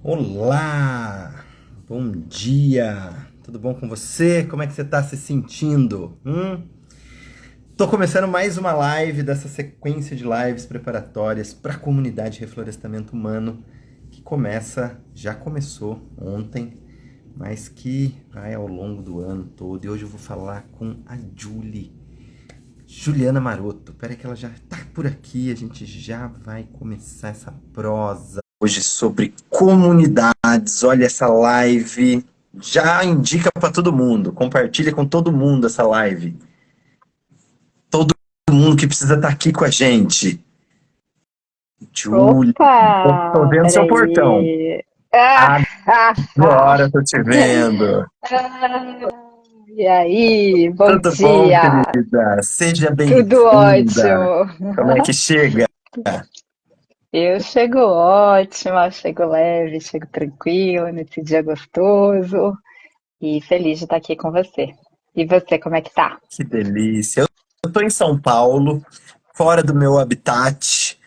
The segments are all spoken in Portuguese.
Olá, bom dia, tudo bom com você? Como é que você está se sentindo? Tô começando mais uma live dessa sequência de lives preparatórias para a comunidade Reflorestamento Humano que já começou ontem, mas que vai ao longo do ano todo. E hoje eu vou falar com a Juliana Maroto. Peraí que ela já tá por aqui, a gente já vai começar essa prosa hoje sobre comunidades. Olha essa live, já indica para todo mundo, compartilha com todo mundo essa live. Todo mundo que precisa estar aqui com a gente. Julie, tô Opa, vendo seu portão. peraí. Ah, ah, ah. Agora tô te vendo. E aí, bom Tudo bom, dia. querida? Seja Tudo bem-vinda. ótimo. Como é que chega? Eu chego ótima, chego leve, chego tranquila nesse dia gostoso e feliz de estar aqui com você. E você, como é que tá? Que delícia. Eu tô em São Paulo, fora do meu habitat.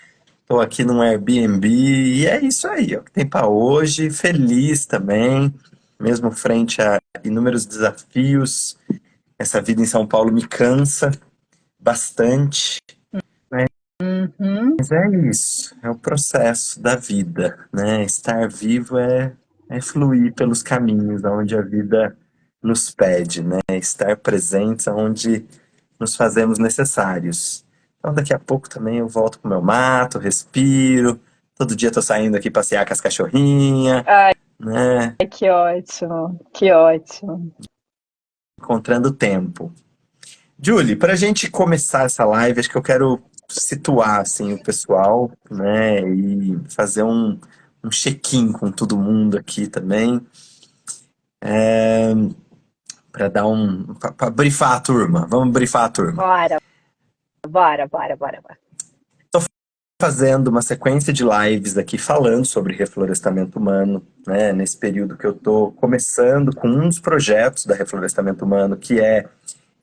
Estou aqui num Airbnb e é isso aí, ó, que tem para hoje. Feliz também, mesmo frente a inúmeros desafios. Essa vida em São Paulo me cansa bastante, né? Uhum, Mas é isso, é o processo da vida, né? Estar vivo é fluir pelos caminhos aonde a vida nos pede, né? Estar presentes aonde nos fazemos necessários. Então, daqui a pouco também eu volto pro meu mato, respiro. Todo dia tô saindo aqui passear com as cachorrinhas, ai, né? que ótimo, que ótimo. Encontrando tempo. Julie, para a gente começar essa live, acho que eu quero situar assim o pessoal, né? E fazer um check-in com todo mundo aqui também, para dar para brifar a turma. Vamos brifar a turma. Bora, bora, bora, bora, bora. Fazendo uma sequência de lives aqui falando sobre reflorestamento humano, né? Nesse período que eu estou começando com um dos projetos da Reflorestamento Humano, que é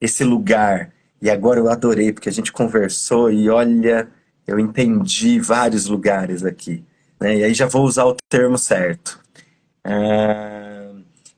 esse lugar. E agora eu adorei, porque a gente conversou e olha, eu entendi vários lugares aqui, né? E aí já vou usar o termo certo. Ah,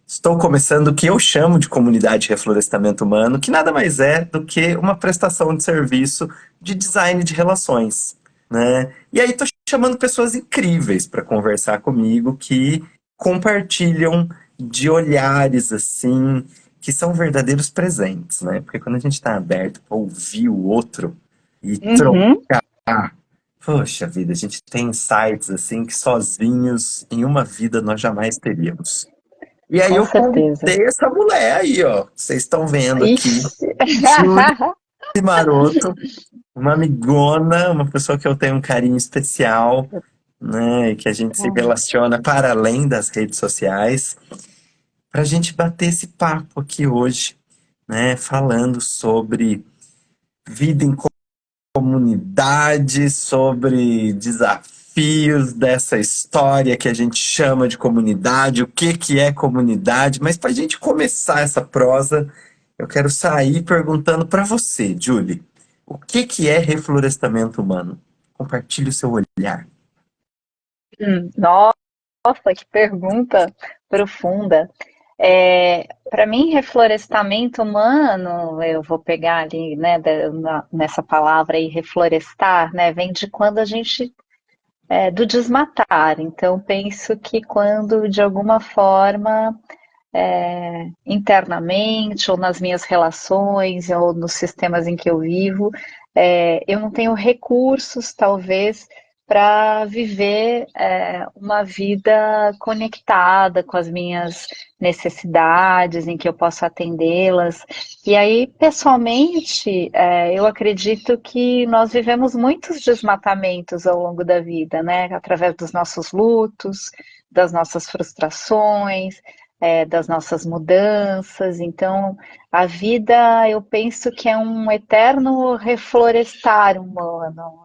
estou começando o que eu chamo de comunidade de reflorestamento humano, que nada mais é do que uma prestação de serviço de design de relações, né? E aí estou chamando pessoas incríveis para conversar comigo que compartilham de olhares assim que são verdadeiros presentes, né? Porque quando a gente está aberto para ouvir o outro e Uhum, trocar, poxa vida, a gente tem insights assim que sozinhos em uma vida nós jamais teríamos. E aí com eu certeza. convidei essa mulher aí, ó. Vocês estão vendo aqui. Ixi. Julie Maroto, uma amigona, uma pessoa que eu tenho um carinho especial, né? E que a gente se relaciona para além das redes sociais, para a gente bater esse papo aqui hoje, né? Falando sobre vida em comunidade, sobre desafios dessa história que a gente chama de comunidade, o que que é comunidade. Mas para a gente começar essa prosa, eu quero sair perguntando para você, Julie, o que que é reflorestamento humano? Compartilhe o seu olhar. Nossa, que pergunta profunda. Para mim, reflorestamento humano, eu vou pegar ali, né, nessa palavra aí, reflorestar, né, vem de quando a gente, do desmatar. Então, penso que quando, de alguma forma, internamente, ou nas minhas relações, ou nos sistemas em que eu vivo, eu não tenho recursos, talvez, para viver uma vida conectada com as minhas necessidades, em que eu possa atendê-las. E aí, pessoalmente, eu acredito que nós vivemos muitos desmatamentos ao longo da vida, né? Através dos nossos lutos, das nossas frustrações, das nossas mudanças. Então, a vida, eu penso que é um eterno reflorestar humano.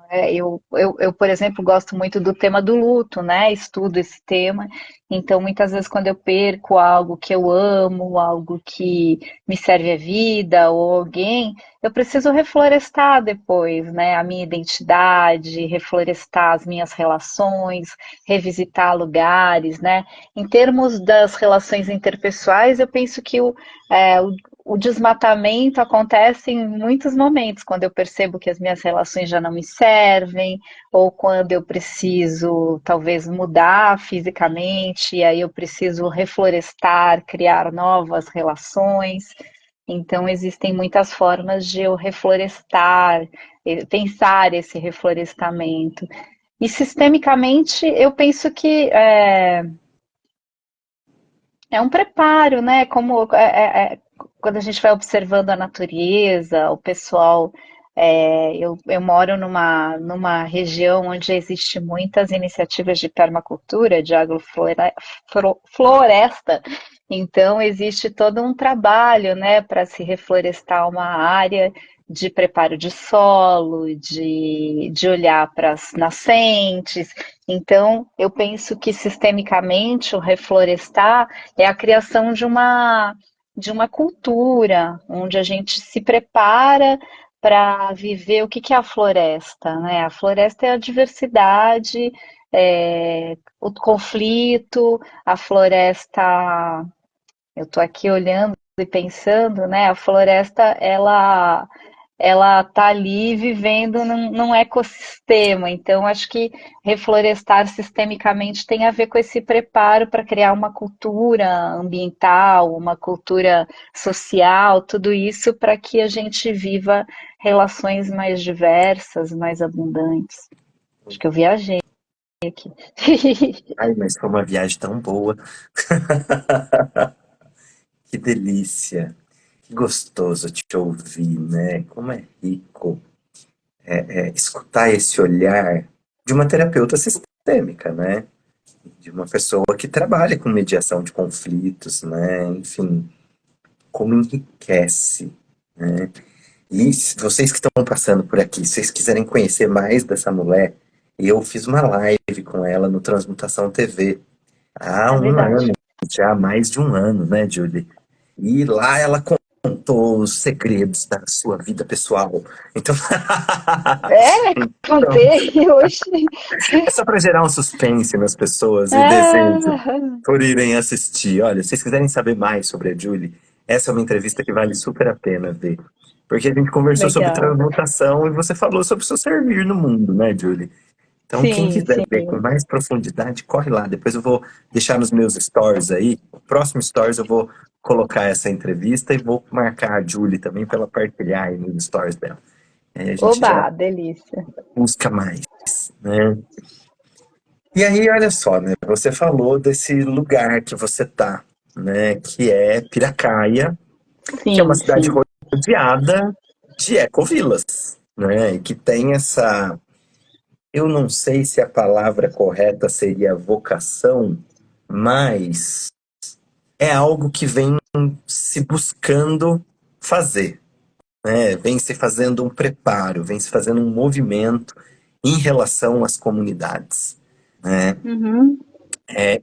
Por exemplo, gosto muito do tema do luto, né? Estudo esse tema. Então, muitas vezes, quando eu perco algo que eu amo, algo que me serve a vida ou alguém, eu preciso reflorestar depois, né? A minha identidade, reflorestar as minhas relações, revisitar lugares, né? Em termos das relações interpessoais, eu penso que o desmatamento acontece em muitos momentos, quando eu percebo que as minhas relações já não me servem, ou quando eu preciso talvez mudar fisicamente, e aí eu preciso reflorestar, criar novas relações. Então, existem muitas formas de eu reflorestar, pensar esse reflorestamento. E sistemicamente, eu penso que é um preparo, né? Quando a gente vai observando a natureza, o pessoal. Eu moro numa região onde existe muitas iniciativas de permacultura, de agrofloresta. Então, existe todo um trabalho, né, para se reflorestar uma área de preparo de solo, de olhar para as nascentes. Então, eu penso que sistemicamente o reflorestar é a criação de uma cultura, onde a gente se prepara para viver o que que é a floresta, né? A floresta é a diversidade, o conflito, a floresta. Eu estou aqui olhando e pensando, né? A floresta, ela tá ali vivendo num ecossistema. Então, acho que reflorestar sistemicamente tem a ver com esse preparo para criar uma cultura ambiental, uma cultura social, tudo isso para que a gente viva relações mais diversas, mais abundantes. Acho que eu viajei aqui. Ai, mas foi uma viagem tão boa. Que delícia. Que gostoso te ouvir, né? Como é rico escutar esse olhar de uma terapeuta sistêmica, né? De uma pessoa que trabalha com mediação de conflitos, né? Enfim, como enriquece, né? E se vocês que estão passando por aqui, se vocês quiserem conhecer mais dessa mulher, eu fiz uma live com ela no Transmutação TV há É um verdade. ano, já há mais de um ano, né, Julie? E lá ela contou os segredos da sua vida pessoal. Então, então Contei hoje. é só para gerar um suspense nas pessoas e o desejo Ah, por irem assistir. Olha, se vocês quiserem saber mais sobre a Julie, essa é uma entrevista que vale super a pena ver. Porque a gente conversou sobre legal. transmutação e você falou sobre o seu servir no mundo, né, Julie? Então, quem Sim, quiser sim. ver com mais profundidade, corre lá. Depois eu vou deixar nos meus stories aí. O próximo stories eu vou colocar essa entrevista e vou marcar a Julie também para ela partilhar aí nos stories dela. Aí a gente já Oba, delícia. busca mais, né? E aí, olha só, né? Você falou desse lugar que você tá, né? Que é Piracaia, que é uma Sim, cidade sim. rodeada de ecovilas, né? E que tem essa. Eu não sei se a palavra correta seria vocação, mas é algo que vem se buscando fazer, né? Vem se fazendo um preparo, vem se fazendo um movimento em relação às comunidades, né? Uhum.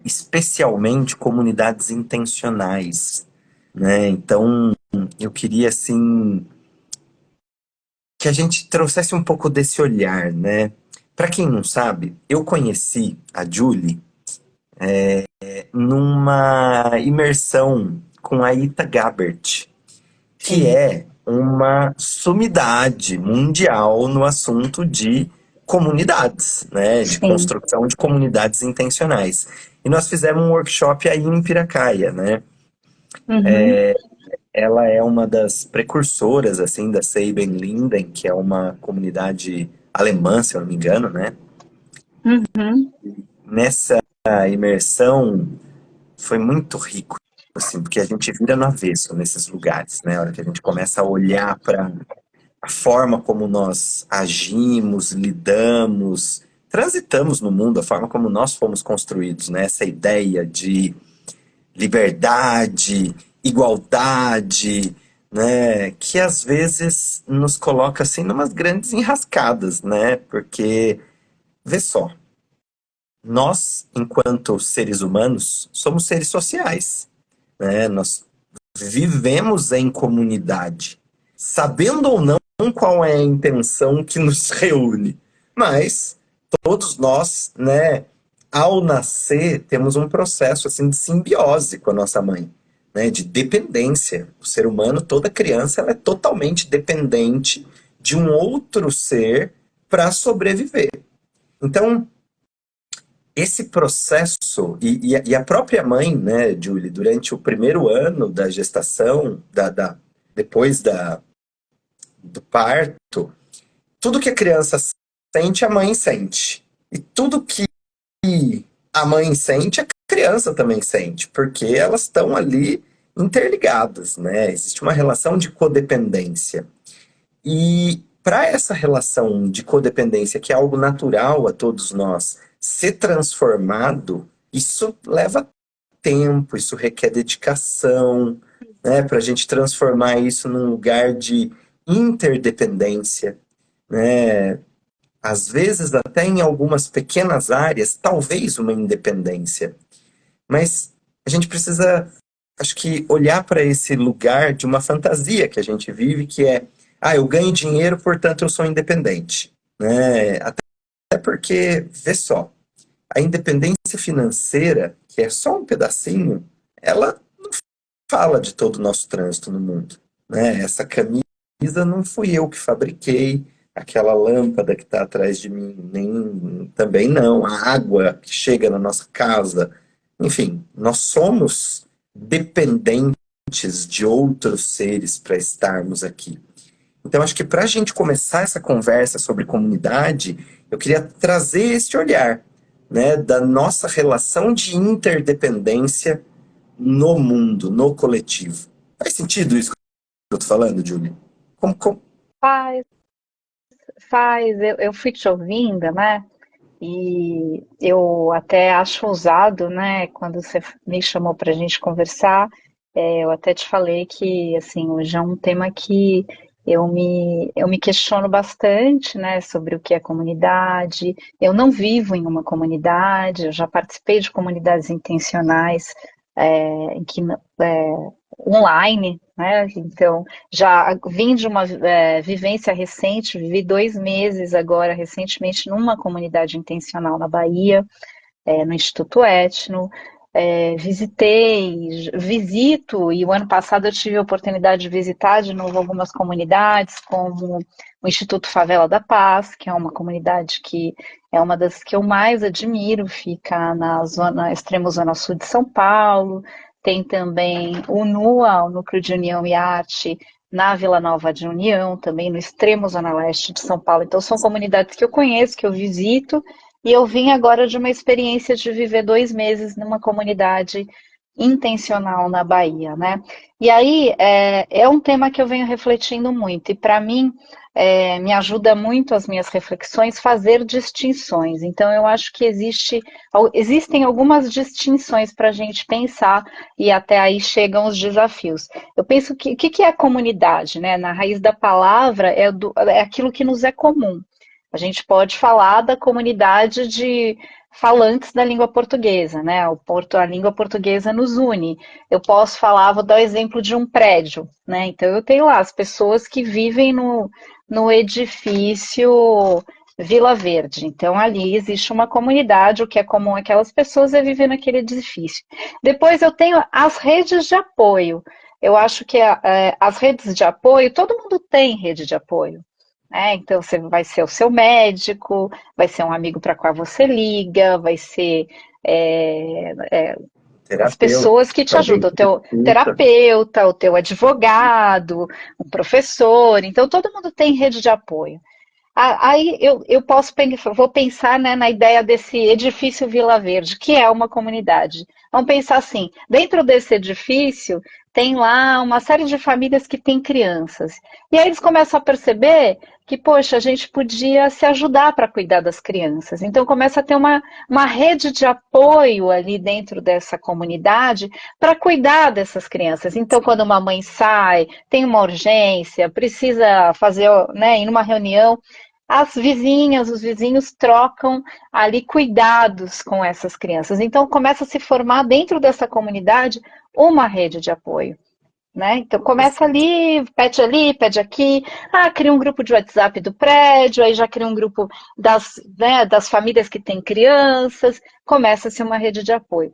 Especialmente comunidades intencionais, né? Então, eu queria assim que a gente trouxesse um pouco desse olhar, né? Para quem não sabe, eu conheci a Julie numa imersão com a Ita Gabbert, que Sim, é uma sumidade mundial no assunto de comunidades, né, de sim. construção de comunidades intencionais. E nós fizemos um workshop aí em Piracaia, né? Uhum. Ela é uma das precursoras assim da Seiben Linden, que é uma comunidade alemã, se eu não me engano, né? Uhum. Nessa imersão foi muito rico, assim, porque a gente vira no avesso nesses lugares, né? A hora que a gente começa a olhar para a forma como nós agimos, lidamos, transitamos no mundo, a forma como nós fomos construídos, né? Essa ideia de liberdade, igualdade, né, que às vezes nos coloca assim numas grandes enrascadas, né? Porque, vê só, nós, enquanto seres humanos, somos seres sociais, né? Nós vivemos em comunidade, sabendo ou não qual é a intenção que nos reúne, mas todos nós, né, ao nascer, temos um processo assim de simbiose com a nossa mãe, né, de dependência. O ser humano, toda criança, ela é totalmente dependente de um outro ser para sobreviver. Então, esse processo, e a própria mãe, né, Julie, durante o primeiro ano da gestação, depois do parto, tudo que a criança sente, a mãe sente. E tudo que a mãe sente, a criança também sente, porque elas estão ali interligadas, né? Existe uma relação de codependência. E para essa relação de codependência, que é algo natural a todos nós, ser transformado, isso leva tempo, isso requer dedicação, né? Para a gente transformar isso num lugar de interdependência, né? Às vezes, até em algumas pequenas áreas, talvez uma independência. Mas a gente precisa, acho que, olhar para esse lugar de uma fantasia que a gente vive, que é, ah, eu ganho dinheiro, portanto eu sou independente. Né? Até porque, vê só, a independência financeira, que é só um pedacinho, ela fala de todo o nosso trânsito no mundo. Né? Essa camisa não fui eu que fabriquei, aquela lâmpada que está atrás de mim, nem também não, a água que chega na nossa casa. Enfim, nós somos dependentes de outros seres para estarmos aqui. Então, acho que para a gente começar essa conversa sobre comunidade, eu queria trazer este olhar, né, da nossa relação de interdependência no mundo, no coletivo. Faz sentido isso que eu tô falando, Julie? Como... Faz, faz. Eu fui te ouvindo, né? E eu até acho ousado, né? Quando você me chamou para a gente conversar, eu até te falei que, assim, hoje é um tema que eu me questiono bastante, né? Sobre o que é comunidade. Eu não vivo em uma comunidade, eu já participei de comunidades intencionais, em que online, né? Então, já vim de uma vivência recente, vivi 2 meses agora, recentemente, numa comunidade intencional na Bahia, no Instituto Etno. Visito, e o ano passado eu tive a oportunidade de visitar de novo algumas comunidades, como o Instituto Favela da Paz, que é uma comunidade que é uma das que eu mais admiro, fica na zona, extremo zona sul de São Paulo. Tem também o NUA, o Núcleo de União e Arte, na Vila Nova de União, também no extremo zona leste de São Paulo. Então são comunidades que eu conheço, que eu visito, e eu vim agora de uma experiência de viver 2 meses numa comunidade intencional na Bahia, né? E aí é um tema que eu venho refletindo muito, e para mim me ajuda muito as minhas reflexões fazer distinções. Então eu acho que existem algumas distinções para a gente pensar, e até aí chegam os desafios. Eu penso que o que é a comunidade, né? Na raiz da palavra é aquilo que nos é comum. A gente pode falar da comunidade de falantes da língua portuguesa, né? A língua portuguesa nos une. Eu posso falar, vou dar o exemplo de um prédio, né? Então eu tenho lá as pessoas que vivem no edifício Vila Verde. Então ali existe uma comunidade, o que é comum àquelas pessoas é viver naquele edifício. Depois eu tenho as redes de apoio. Eu acho que as redes de apoio, todo mundo tem rede de apoio. Então, você vai ser o seu médico, vai ser um amigo para qual você liga, vai ser é, é, as Terapeuta, pessoas que te alguém ajudam, o que teu escuta. terapeuta, o teu advogado, um professor. Então, todo mundo tem rede de apoio. Aí eu vou pensar, né, na ideia desse edifício Vila Verde, que é uma comunidade. Vamos pensar assim, dentro desse edifício tem lá uma série de famílias que têm crianças. E aí eles começam a perceber que, poxa, a gente podia se ajudar para cuidar das crianças. Então começa a ter uma rede de apoio ali dentro dessa comunidade para cuidar dessas crianças. Então, quando uma mãe sai, tem uma urgência, precisa fazer, né, ir numa reunião, as vizinhas, os vizinhos trocam ali cuidados com essas crianças. Então começa a se formar dentro dessa comunidade uma rede de apoio. Né? Então começa ali, pede aqui, cria um grupo de WhatsApp do prédio, aí já cria um grupo das famílias que têm crianças, começa-se uma rede de apoio.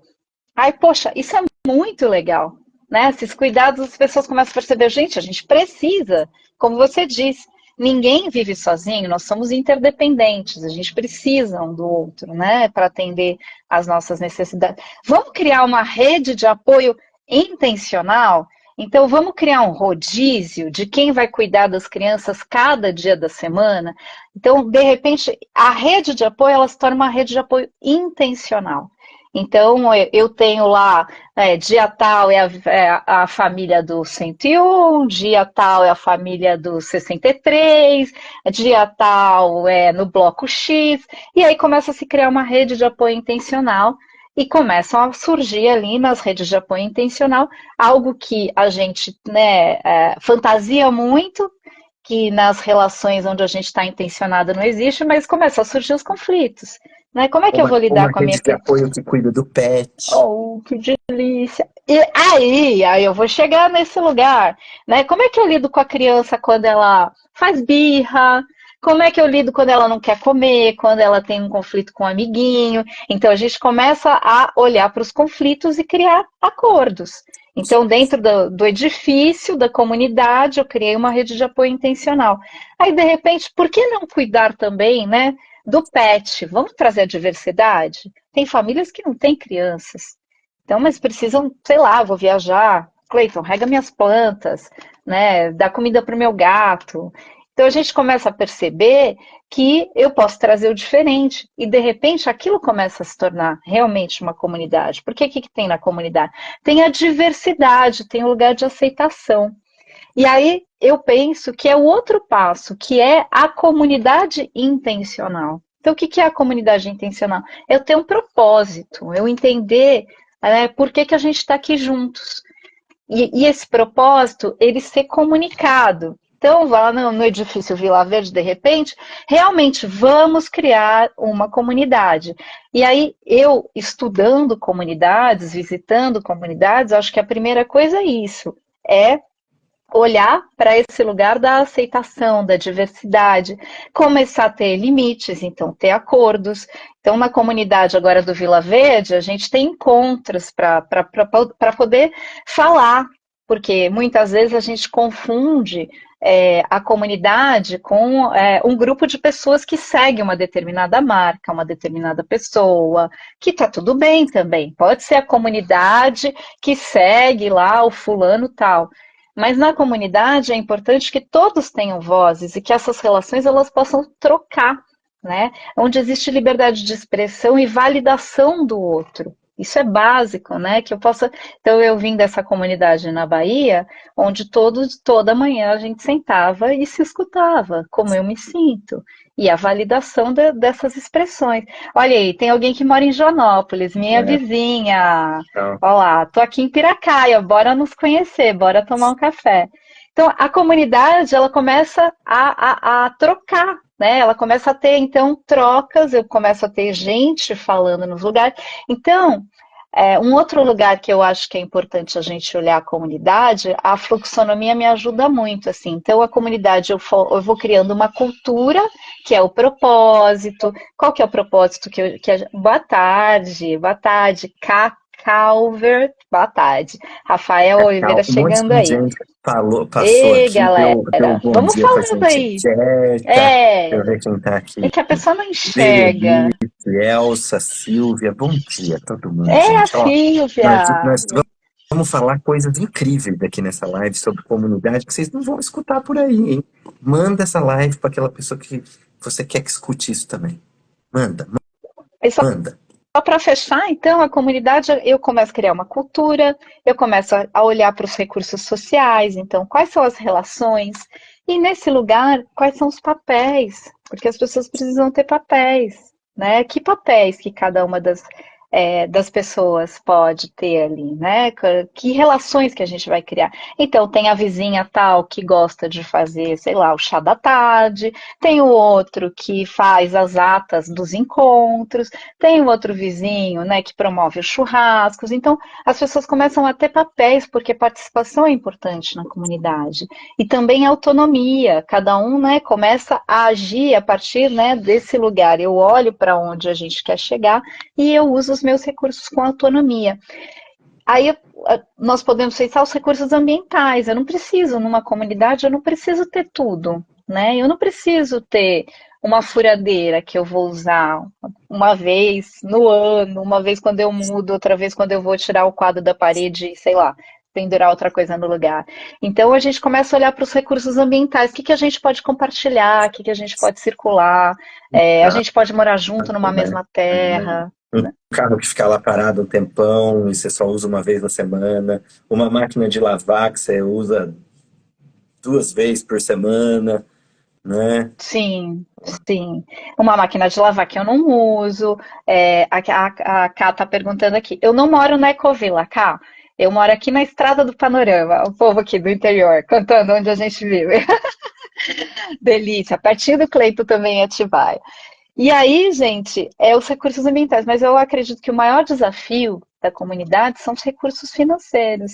Aí, poxa, isso é muito legal, né? Esses cuidados, as pessoas começam a perceber, gente, a gente precisa, como você disse, ninguém vive sozinho, nós somos interdependentes, a gente precisa um do outro, né? Para atender às nossas necessidades. Vamos criar uma rede de apoio intencional? Então, vamos criar um rodízio de quem vai cuidar das crianças cada dia da semana? Então, de repente, a rede de apoio, ela se torna uma rede de apoio intencional. Então, eu tenho lá, dia tal é a família do 101, dia tal é a família do 63, dia tal é no bloco X, e aí começa a se criar uma rede de apoio intencional e começam a surgir ali nas redes de apoio intencional algo que a gente, né, fantasia muito, que nas relações onde a gente está intencionado não existe, mas começam a surgir os conflitos. Né? Como é que eu vou lidar Uma com a minha rede de apoio que cuida do pet. Oh, que delícia! E aí eu vou chegar nesse lugar, né? Como é que eu lido com a criança quando ela faz birra? Como é que eu lido quando ela não quer comer, quando ela tem um conflito com um amiguinho? Então a gente começa a olhar para os conflitos e criar acordos. Então, dentro do edifício, da comunidade, eu criei uma rede de apoio intencional. Aí, de repente, por que não cuidar também, né, do pet? Vamos trazer a diversidade? Tem famílias que não têm crianças. Então, mas precisam, sei lá, vou viajar. Cleiton, rega minhas plantas, né? Dá comida para o meu gato. Então a gente começa a perceber que eu posso trazer o diferente e de repente aquilo começa a se tornar realmente uma comunidade. Porque o que tem na comunidade? Tem a diversidade, tem o lugar de aceitação. E aí eu penso que é o outro passo, que é a comunidade intencional. Então, o que é a comunidade intencional? É eu ter um propósito, eu entender, né, por que a gente está aqui juntos. E esse propósito, ele ser comunicado. Então, lá no edifício Vila Verde, de repente, realmente vamos criar uma comunidade. E aí, eu estudando comunidades, visitando comunidades, acho que a primeira coisa é isso, é olhar para esse lugar da aceitação, da diversidade, começar a ter limites, então ter acordos. Então, na comunidade agora do Vila Verde, a gente tem encontros para poder falar, porque muitas vezes a gente confunde a comunidade com um grupo de pessoas que segue uma determinada marca, uma determinada pessoa, que está tudo bem também. Pode ser a comunidade que segue lá o fulano tal. Mas na comunidade é importante que todos tenham vozes e que essas relações elas possam trocar, né? Onde existe liberdade de expressão e validação do outro. Isso é básico, né? Que eu possa. Então, eu vim dessa comunidade na Bahia, onde toda manhã a gente sentava e se escutava, como eu me sinto, e a validação dessas expressões. Olha aí, tem alguém que mora em Joanópolis, minha É, vizinha. então, Olá, tô aqui em Piracaia, bora nos conhecer, bora tomar um café. Então, a comunidade, ela começa a trocar, né? Ela começa a ter, então, trocas, eu começo a ter gente falando nos lugares. Então, um outro lugar que eu acho que é importante a gente olhar a comunidade, a fluxonomia me ajuda muito, assim. Então, a comunidade, eu vou criando uma cultura, que é o propósito. Qual que é o propósito boa tarde, Calver, boa tarde. Rafael Oliveira um monte chegando de aí. gente passou Ei, aqui, galera, deu bom vamos dia pra falando gente. aí. Quieta, deixa eu É, ver quem tá é aqui. que a pessoa não enxerga. Berenice, Elsa, Silvia, bom dia todo mundo, É a gente. Ó, Silvia. nós vamos falar coisas incríveis aqui nessa live sobre comunidade que vocês não vão escutar por aí, hein? Manda essa live para aquela pessoa que você quer que escute isso também. Manda, Isso manda. Só para fechar, então, a comunidade, eu começo a criar uma cultura, eu começo a olhar para os recursos sociais, então, quais são as relações, e nesse lugar, quais são os papéis, porque as pessoas precisam ter papéis, né? Que papéis que cada uma das pessoas pode ter ali, né? Que relações que a gente vai criar. Então, tem a vizinha tal que gosta de fazer, sei lá, o chá da tarde, tem o outro que faz as atas dos encontros, tem o outro vizinho, né, que promove os churrascos. Então, as pessoas começam a ter papéis, porque participação é importante na comunidade. E também autonomia. Cada um, né, começa a agir a partir, né, desse lugar. Eu olho para onde a gente quer chegar e eu uso os meus recursos com autonomia. Aí nós podemos pensar os recursos ambientais. Eu não preciso, numa comunidade, eu não preciso ter tudo, né? Eu não preciso ter uma furadeira que eu vou usar uma vez no ano, uma vez quando eu mudo, outra vez quando eu vou tirar o quadro da parede, sei lá, pendurar outra coisa no lugar. Então a gente começa a olhar para os recursos ambientais, o que que a gente pode compartilhar, o que que a gente pode circular, a gente pode morar junto numa né? mesma terra. Um carro que fica lá parado um tempão e você só usa uma vez na semana, uma máquina de lavar que você usa 2 vezes por semana, né? Sim, sim. Uma máquina de lavar que eu não uso. A Ká tá perguntando aqui. Eu não moro na Ecovila, Ká. Eu moro aqui na Estrada do Panorama, o povo aqui do interior, contando onde a gente vive. Delícia, pertinho do Cleito também em Atibaia. E aí, gente, os recursos ambientais, mas eu acredito que o maior desafio da comunidade são os recursos financeiros,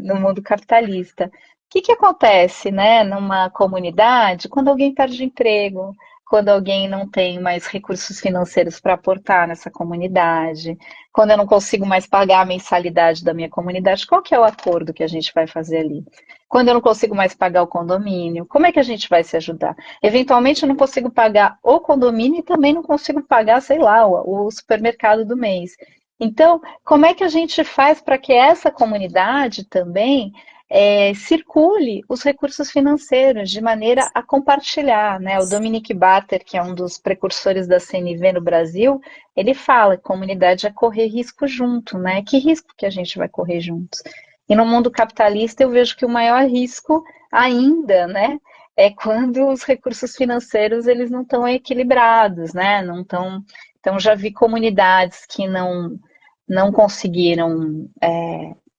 no mundo capitalista. O que que acontece, né, numa comunidade quando alguém perde emprego, quando alguém não tem mais recursos financeiros para aportar nessa comunidade, quando eu não consigo mais pagar a mensalidade da minha comunidade, qual que é o acordo que a gente vai fazer ali? Quando eu não consigo mais pagar o condomínio, como é que a gente vai se ajudar? Eventualmente eu não consigo pagar o condomínio e também não consigo pagar, sei lá, o supermercado do mês. Então, como é que a gente faz para que essa comunidade também circule os recursos financeiros de maneira a compartilhar, né? O Dominic Barter, que é um dos precursores da CNV no Brasil, ele fala que comunidade é correr risco junto, né? Que risco que a gente vai correr juntos? E no mundo capitalista eu vejo que o maior risco ainda, né, é quando os recursos financeiros eles não estão equilibrados, né? Não estão. Então já vi comunidades que não conseguiram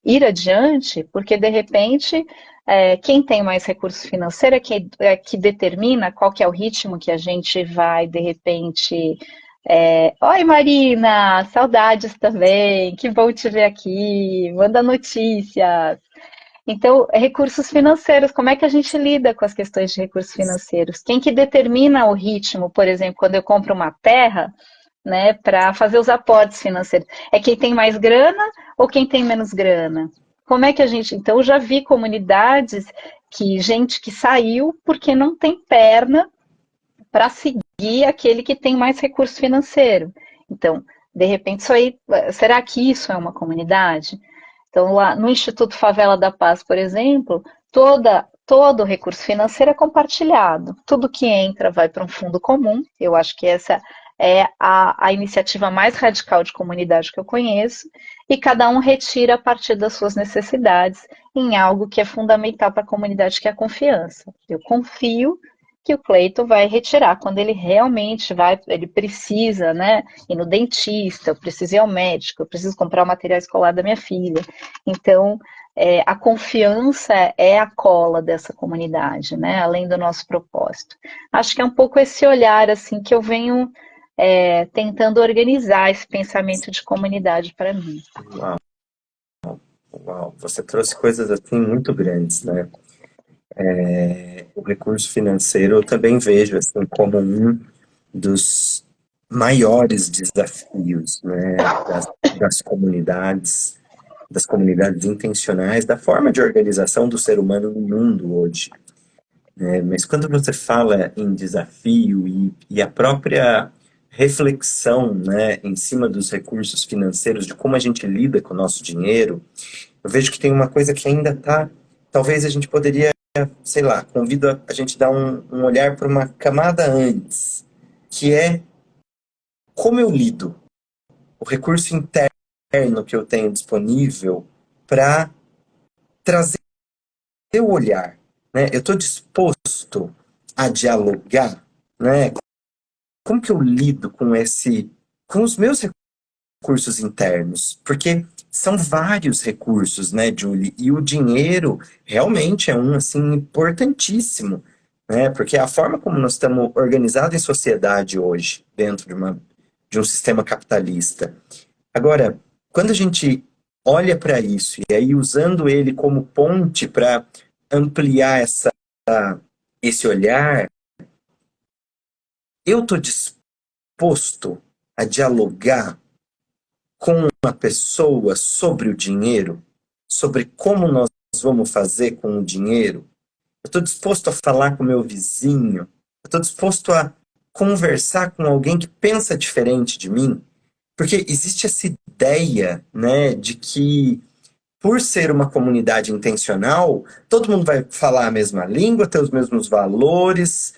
ir adiante, porque de repente quem tem mais recurso financeiro é que determina qual que é o ritmo que a gente vai de repente. Oi Marina, saudades também, que bom te ver aqui, manda notícias. Então, recursos financeiros, como é que a gente lida com as questões de recursos financeiros? Quem que determina o ritmo, por exemplo, quando eu compro uma terra, né, para fazer os aportes financeiros? É quem tem mais grana ou quem tem menos grana? Como é que a gente. Então, eu já vi comunidades que gente que saiu porque não tem perna para seguir aquele que tem mais recurso financeiro. Então, de repente, isso aí, será que isso é uma comunidade? Então, lá no Instituto Favela da Paz, por exemplo, todo o recurso financeiro é compartilhado. Tudo que entra vai para um fundo comum. Eu acho que essa é a iniciativa mais radical de comunidade que eu conheço. E cada um retira a partir das suas necessidades em algo que é fundamental para a comunidade, que é a confiança. Eu confio que o Cleiton vai retirar quando ele realmente vai, ele precisa, né, ir no dentista, eu preciso ir ao médico, eu preciso comprar o material escolar da minha filha. Então, a confiança é a cola dessa comunidade, né, além do nosso propósito. Acho que é um pouco esse olhar, assim, que eu venho tentando organizar esse pensamento de comunidade para mim. Uau, uau. Você trouxe coisas assim muito grandes, né? O recurso financeiro eu também vejo assim como um dos maiores desafios, né, das comunidades intencionais, da forma de organização do ser humano no mundo hoje. Mas quando você fala em desafio e a própria reflexão, né, em cima dos recursos financeiros, de como a gente lida com o nosso dinheiro, eu vejo que tem uma coisa que ainda está, talvez a gente poderia, sei lá, convido a gente a dar um olhar para uma camada antes, que é como eu lido, o recurso interno que eu tenho disponível para trazer o olhar, né? Eu estou disposto a dialogar, né? Como que eu lido com os meus recursos internos? Porque são vários recursos, né, Julie? E o dinheiro realmente é um, assim, importantíssimo, né? Porque a forma como nós estamos organizados em sociedade hoje, dentro de um sistema capitalista. Agora, quando a gente olha para isso, e aí usando ele como ponte para ampliar esse olhar, eu estou disposto a dialogar com uma pessoa sobre o dinheiro, sobre como nós vamos fazer com o dinheiro. Eu estou disposto a falar com o meu vizinho. Eu estou disposto a conversar com alguém que pensa diferente de mim. Porque existe essa ideia, né, de que por ser uma comunidade intencional, todo mundo vai falar a mesma língua, ter os mesmos valores,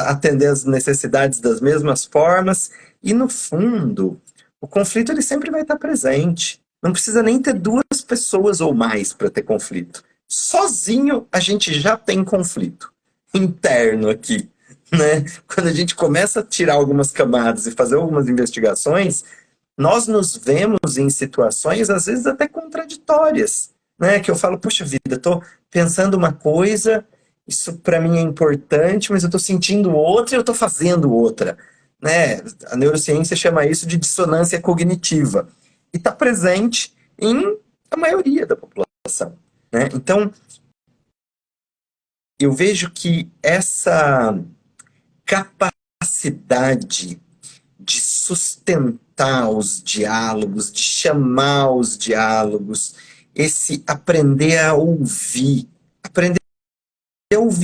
atender as necessidades das mesmas formas, e no fundo, o conflito ele sempre vai estar presente. Não precisa nem ter duas pessoas ou mais para ter conflito. Sozinho a gente já tem conflito interno aqui, né? Quando a gente começa a tirar algumas camadas e fazer algumas investigações, nós nos vemos em situações, às vezes, até contraditórias, né? Que eu falo, puxa vida, estou pensando uma coisa, isso para mim é importante, mas eu estou sentindo outra e eu estou fazendo outra, né? A neurociência chama isso de dissonância cognitiva. E está presente em a maioria da população, né? Então, eu vejo que essa capacidade de sustentar os diálogos, de chamar os diálogos, esse aprender a ouvir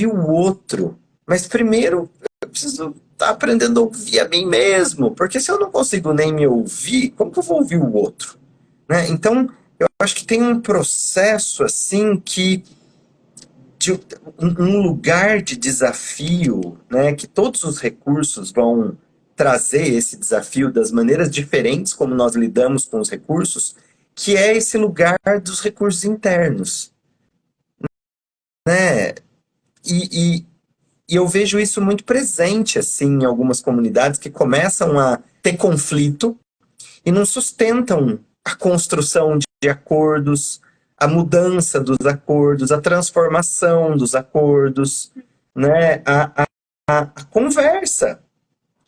o outro. Mas primeiro eu preciso estar aprendendo a ouvir a mim mesmo, porque se eu não consigo nem me ouvir, como que eu vou ouvir o outro? Né? Então, eu acho que tem um processo assim que de um lugar de desafio, né, que todos os recursos vão trazer esse desafio das maneiras diferentes como nós lidamos com os recursos, que é esse lugar dos recursos internos, né? E, e, e eu vejo isso muito presente assim em algumas comunidades que começam a ter conflito e não sustentam a construção de acordos, a mudança dos acordos, a transformação dos acordos, né? A conversa.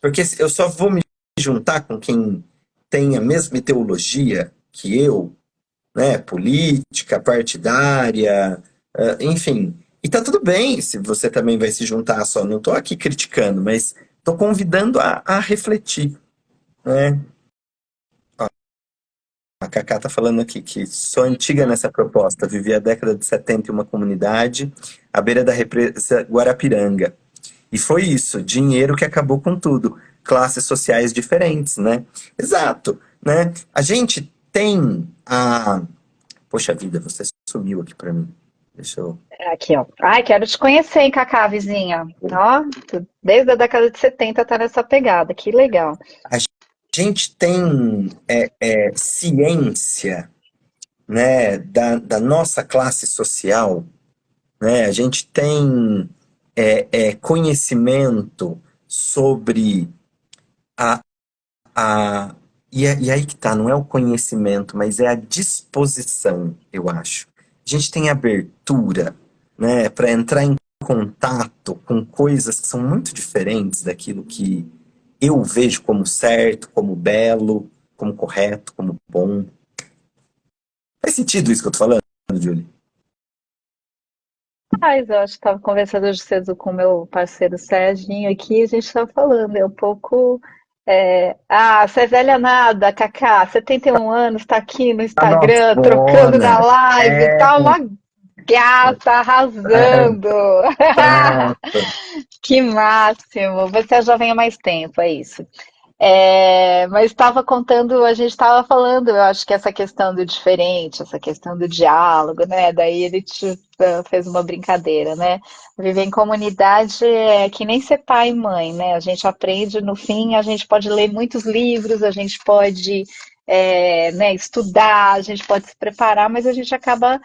Porque eu só vou me juntar com quem tem a mesma ideologia que eu, né? Política, partidária, enfim. E tá tudo bem se você também vai se juntar só. Não estou aqui criticando, mas estou convidando a refletir, né? A Cacá tá falando aqui que sou antiga nessa proposta. Vivi a década de 70 em uma comunidade à beira da represa Guarapiranga. E foi isso, dinheiro que acabou com tudo. Classes sociais diferentes, né? Exato, né? A gente tem a... Poxa vida, você sumiu aqui pra mim. Deixa eu... Aqui, ó. Ai, quero te conhecer, hein, Cacá, vizinha. Ó, desde a década de 70 tá nessa pegada, que legal. A gente tem ciência, né, da nossa classe social, né? A gente tem conhecimento sobre a, a e aí que tá, não é o conhecimento, mas é a disposição, eu acho. A gente tem abertura, né, para entrar em contato com coisas que são muito diferentes daquilo que eu vejo como certo, como belo, como correto, como bom. Faz sentido isso que eu tô falando, Julie? Mas eu acho que estava conversando hoje cedo com o meu parceiro Serginho aqui, e a gente estava falando, é um pouco. Você é velha nada, Cacá, 71 anos, está aqui no A Instagram, trocando nossona. na live, É, tá uma gata arrasando. exato. Que máximo! Você é jovem há mais tempo, é isso. Mas estava contando, a gente estava falando, eu acho que essa questão do diferente, essa questão do diálogo, né? Daí ele fez uma brincadeira, né? Viver em comunidade é que nem ser pai e mãe, né? A gente aprende, no fim, a gente pode ler muitos livros, a gente pode né, estudar, a gente pode se preparar, mas a gente acaba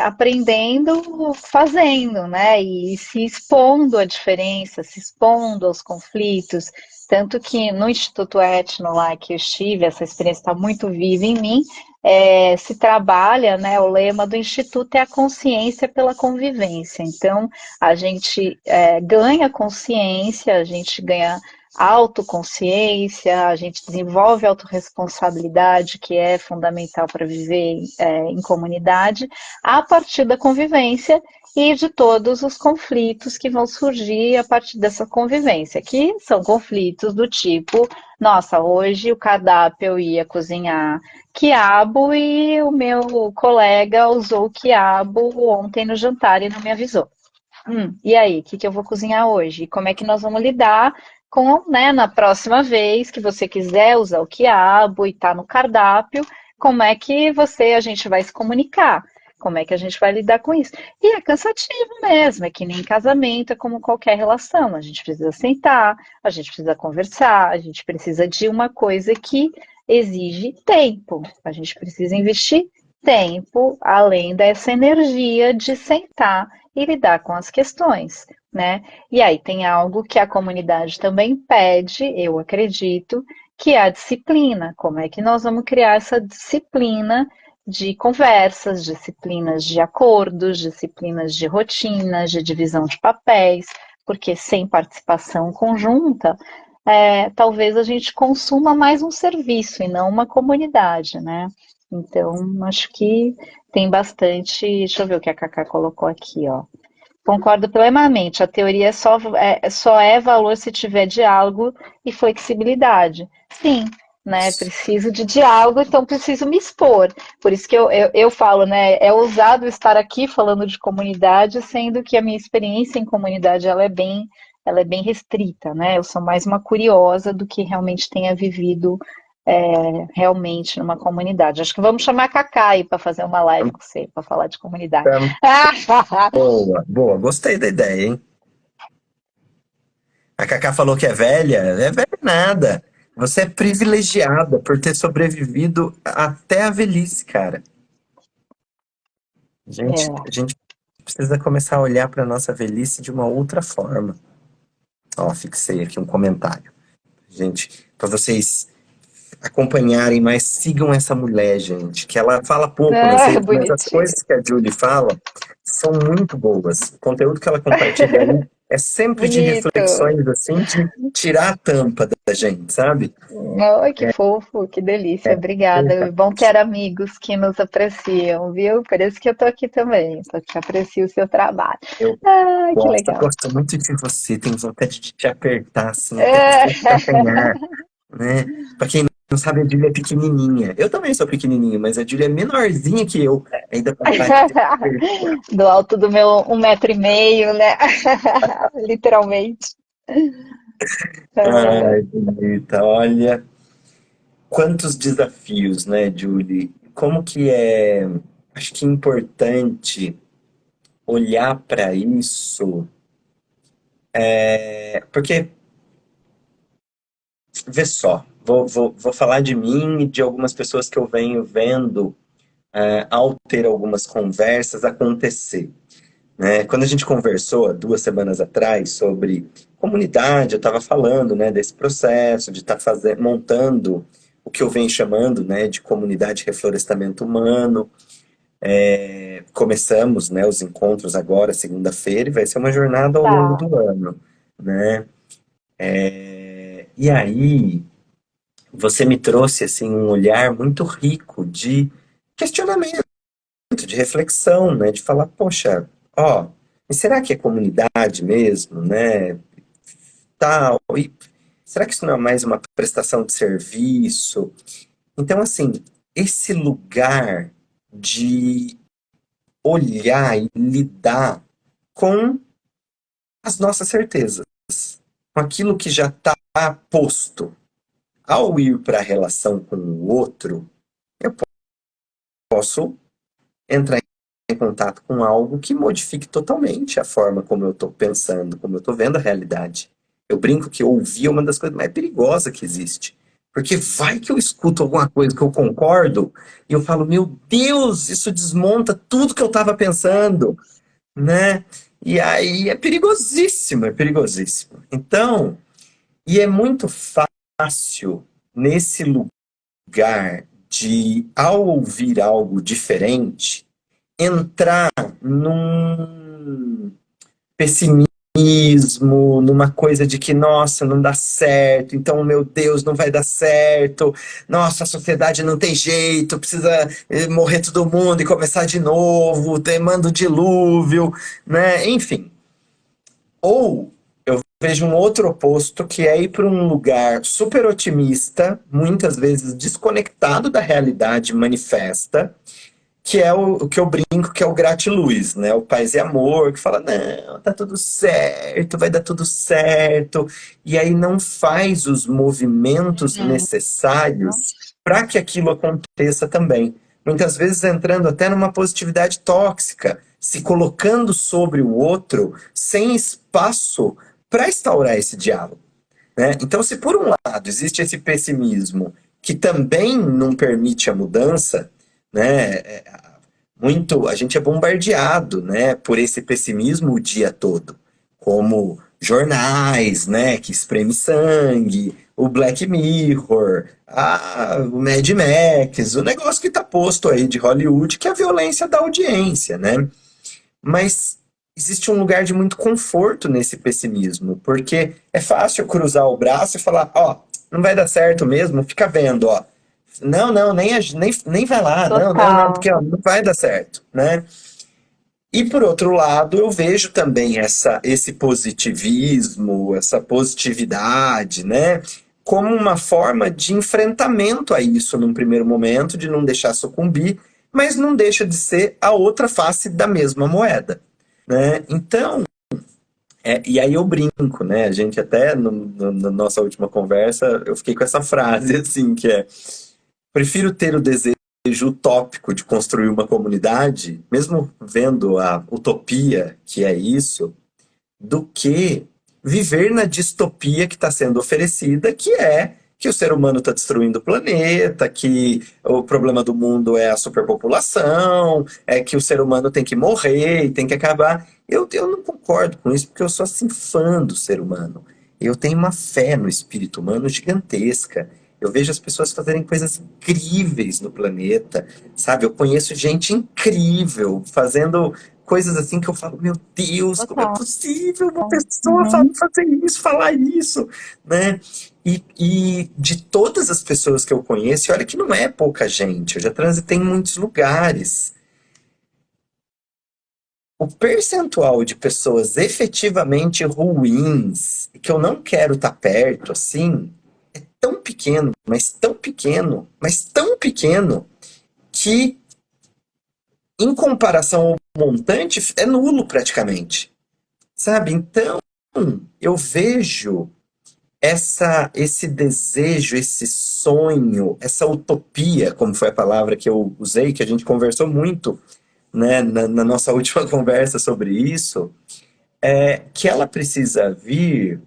aprendendo fazendo, né? E se expondo à diferença, se expondo aos conflitos. Tanto que no Instituto Etno lá que eu estive, essa experiência está muito viva em mim, se trabalha, né? O lema do Instituto é a consciência pela convivência. Então, a gente ganha consciência, a gente ganha autoconsciência, a gente desenvolve autorresponsabilidade, que é fundamental para viver em comunidade, a partir da convivência e de todos os conflitos que vão surgir a partir dessa convivência, que são conflitos do tipo, nossa, hoje o cardápio eu ia cozinhar quiabo e o meu colega usou o quiabo ontem no jantar e não me avisou. E aí, o que eu vou cozinhar hoje? Como é que nós vamos lidar com, né, na próxima vez que você quiser usar o quiabo e tá no cardápio, como é que a gente vai se comunicar? Como é que a gente vai lidar com isso? E é cansativo mesmo, é que nem casamento, é como qualquer relação. A gente precisa sentar, a gente precisa conversar, a gente precisa de uma coisa que exige tempo. A gente precisa investir tempo, além dessa energia de sentar e lidar com as questões, né? E aí tem algo que a comunidade também pede, eu acredito, que é a disciplina. Como é que nós vamos criar essa disciplina de conversas, disciplinas de acordos, disciplinas de rotinas, de divisão de papéis, porque sem participação conjunta, talvez a gente consuma mais um serviço e não uma comunidade, né? Então, acho que tem bastante. Deixa eu ver o que a Cacá colocou aqui, ó. Concordo plenamente. A teoria só é valor se tiver diálogo e flexibilidade. Sim, né? Preciso de diálogo, então preciso me expor. Por isso que eu falo, né? É ousado estar aqui falando de comunidade, sendo que a minha experiência em comunidade ela é bem restrita, né? Eu sou mais uma curiosa do que realmente tenha vivido realmente numa comunidade. Acho que vamos chamar a Cacá aí para fazer uma live com você, para falar de comunidade. Então, boa, boa, gostei da ideia, hein? A Cacá falou que é velha nada. Você é privilegiada por ter sobrevivido até a velhice, cara. A gente precisa começar a olhar para nossa velhice de uma outra forma. Ó, fixei aqui um comentário. Gente, para vocês acompanharem, mas sigam essa mulher, gente, que ela fala pouco nas redes, mas as Bonitinho. coisas que a Julie fala são muito boas. O conteúdo que ela compartilha aí é sempre de Bonito. reflexões, assim, de tirar a tampa da gente, sabe? Ai, que fofo, que delícia. Obrigada. Bom ter amigos que nos apreciam, viu? Por isso que eu tô aqui também, porque aprecio o seu trabalho. Eu Ai, que gosto, legal. gosto muito de você, tenho vontade de te apertar, assim, até com É, o calcanhar, né? Pra quem não sabe, a Julia é pequenininha. Eu também sou pequenininho, mas a Julia é menorzinha que eu. Aí dá vontade de apertar. do alto do meu 1,5 m, né? Literalmente. Ai, bonita, olha. Quantos desafios, né, Julie? Como que é, acho que é importante olhar para isso, porque, vê só, vou falar de mim e de algumas pessoas que eu venho vendo ao ter algumas conversas acontecer, né? Quando a gente conversou há 2 semanas atrás sobre comunidade, eu estava falando, né, desse processo de estar montando o que eu venho chamando, né, de comunidade de reflorestamento humano. Começamos, né, os encontros agora, segunda-feira, e vai ser uma jornada ao longo Tá. do ano, né? E aí, você me trouxe assim um olhar muito rico de questionamento, de reflexão, né? De falar, poxa, ó, e será que é comunidade mesmo, né? Tal, e será que isso não é mais uma prestação de serviço? Então, assim, esse lugar de olhar e lidar com as nossas certezas, com aquilo que já está posto. Ao ir para a relação com o outro, eu posso entrar em contato com algo que modifique totalmente a forma como eu estou pensando, como eu estou vendo a realidade. Eu brinco que ouvir é uma das coisas mais perigosas que existe. Porque vai que eu escuto alguma coisa que eu concordo e eu falo, meu Deus, isso desmonta tudo que eu estava pensando, né? E aí é perigosíssimo, é perigosíssimo. Então, e é muito fácil nesse lugar de, ao ouvir algo diferente, entrar num pessimismo, numa coisa de que, nossa, não dá certo, então, meu Deus, não vai dar certo, nossa, a sociedade não tem jeito, precisa morrer todo mundo e começar de novo, temando o dilúvio, né? Enfim. Ou eu vejo um outro oposto, que é ir para um lugar super otimista, muitas vezes desconectado da realidade manifesta, que é o que eu brinco, que é o gratiluz, né? O paz e amor, que fala, não, tá tudo certo, vai dar tudo certo. E aí não faz os movimentos Uhum. necessários para que aquilo aconteça também. Muitas vezes entrando até numa positividade tóxica, se colocando sobre o outro sem espaço para instaurar esse diálogo, né? Então, se por um lado existe esse pessimismo que também não permite a mudança, né? Muito, a gente é bombardeado, né, por esse pessimismo o dia todo, como jornais, né, que espreme sangue, o Black Mirror, o Mad Max, o negócio que está posto aí de Hollywood, que é a violência da audiência, né? Mas existe um lugar de muito conforto nesse pessimismo, porque é fácil cruzar o braço e falar, ó, não vai dar certo mesmo, fica vendo, ó. Não, não, nem vai lá, não, não, não, Total. porque ó, não vai dar certo, né? E por outro lado, eu vejo também esse positivismo, essa positividade, né? Como uma forma de enfrentamento a isso num primeiro momento, de não deixar sucumbir, mas não deixa de ser a outra face da mesma moeda, né? Então, e aí eu brinco, né? A gente até na nossa última conversa, eu fiquei com essa frase assim, que é: prefiro ter o desejo utópico de construir uma comunidade, mesmo vendo a utopia que é isso, do que viver na distopia que está sendo oferecida, que é que o ser humano está destruindo o planeta, que o problema do mundo é a superpopulação, é que o ser humano tem que morrer e tem que acabar. Eu não concordo com isso, porque eu sou assim fã do ser humano. Eu tenho uma fé no espírito humano gigantesca. Eu vejo as pessoas fazerem coisas incríveis no planeta, sabe? Eu conheço gente incrível fazendo coisas assim que eu falo, meu Deus, como é Total. possível uma pessoa Uhum. fazer isso, falar isso, né? E de todas as pessoas que eu conheço, e olha que não é pouca gente, eu já transitei em muitos lugares. O percentual de pessoas efetivamente ruins, que eu não quero estar perto, assim, tão pequeno, mas tão pequeno, mas tão pequeno, que em comparação ao montante é nulo praticamente. Sabe? Então, eu vejo esse desejo, esse sonho, essa utopia, como foi a palavra que eu usei, que a gente conversou muito, né, na nossa última conversa sobre isso, que ela precisa vir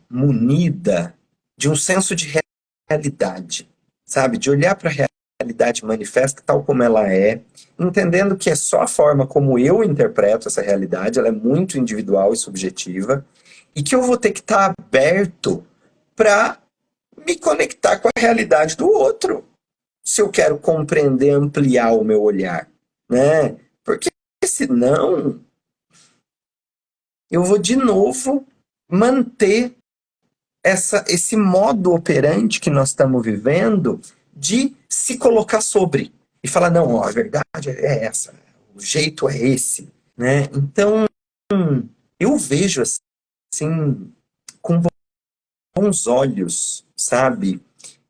munida de um senso de realidade, sabe? De olhar para a realidade manifesta tal como ela é, entendendo que é só a forma como eu interpreto essa realidade, ela é muito individual e subjetiva, e que eu vou ter que estar aberto para me conectar com a realidade do outro, se eu quero compreender, ampliar o meu olhar, né? Porque senão eu vou de novo manter esse modo operante que nós estamos vivendo de se colocar sobre e falar, não, ó, a verdade é essa, o jeito é esse, né? Então, eu vejo assim com bons olhos, sabe,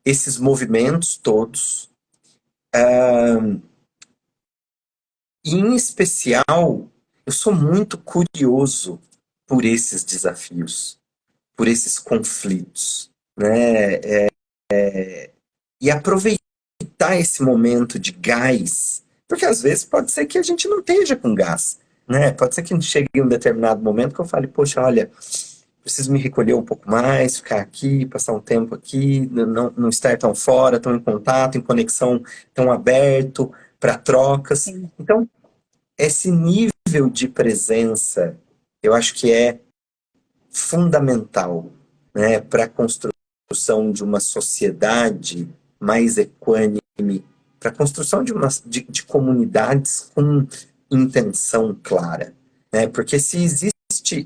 esses movimentos todos, e em especial, eu sou muito curioso por esses desafios, por esses conflitos, né? E aproveitar esse momento de gás, porque às vezes pode ser que a gente não esteja com gás, né? Pode ser que chegue em um determinado momento que eu fale, poxa, olha, preciso me recolher um pouco mais, ficar aqui, passar um tempo aqui, não estar tão fora, tão em contato, em conexão, tão aberto para trocas. sim, Então, esse nível de presença, eu acho que é fundamental, né, para a construção de uma sociedade mais equânime, para a construção de comunidades com intenção clara. Né? Porque se existe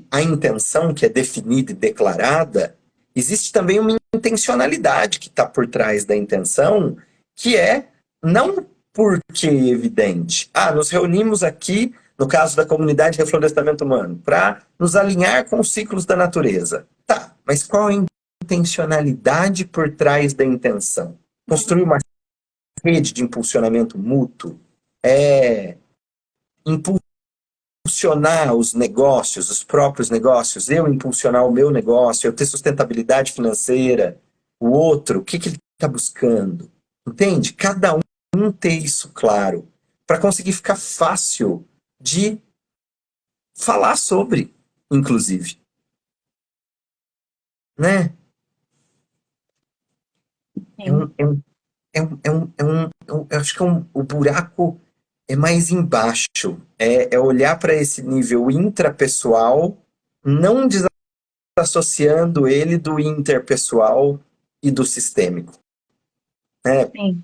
a intenção que é definida e declarada, existe também uma intencionalidade que está por trás da intenção, que é não porque é evidente. Ah, nos reunimos aqui no caso da comunidade de reflorestamento humano, para nos alinhar com os ciclos da natureza. Tá, mas qual é a intencionalidade por trás da intenção? Construir uma rede de impulsionamento mútuo? É impulsionar os negócios, os próprios negócios, eu impulsionar o meu negócio, eu ter sustentabilidade financeira, o outro, o que ele está buscando? Entende? Cada um ter isso claro, para conseguir ficar fácil de falar sobre, inclusive, né? É sim. um, é um, eu acho que o buraco é mais embaixo. É olhar para esse nível intrapessoal, não desassociando ele do interpessoal e do sistêmico, né? Sim.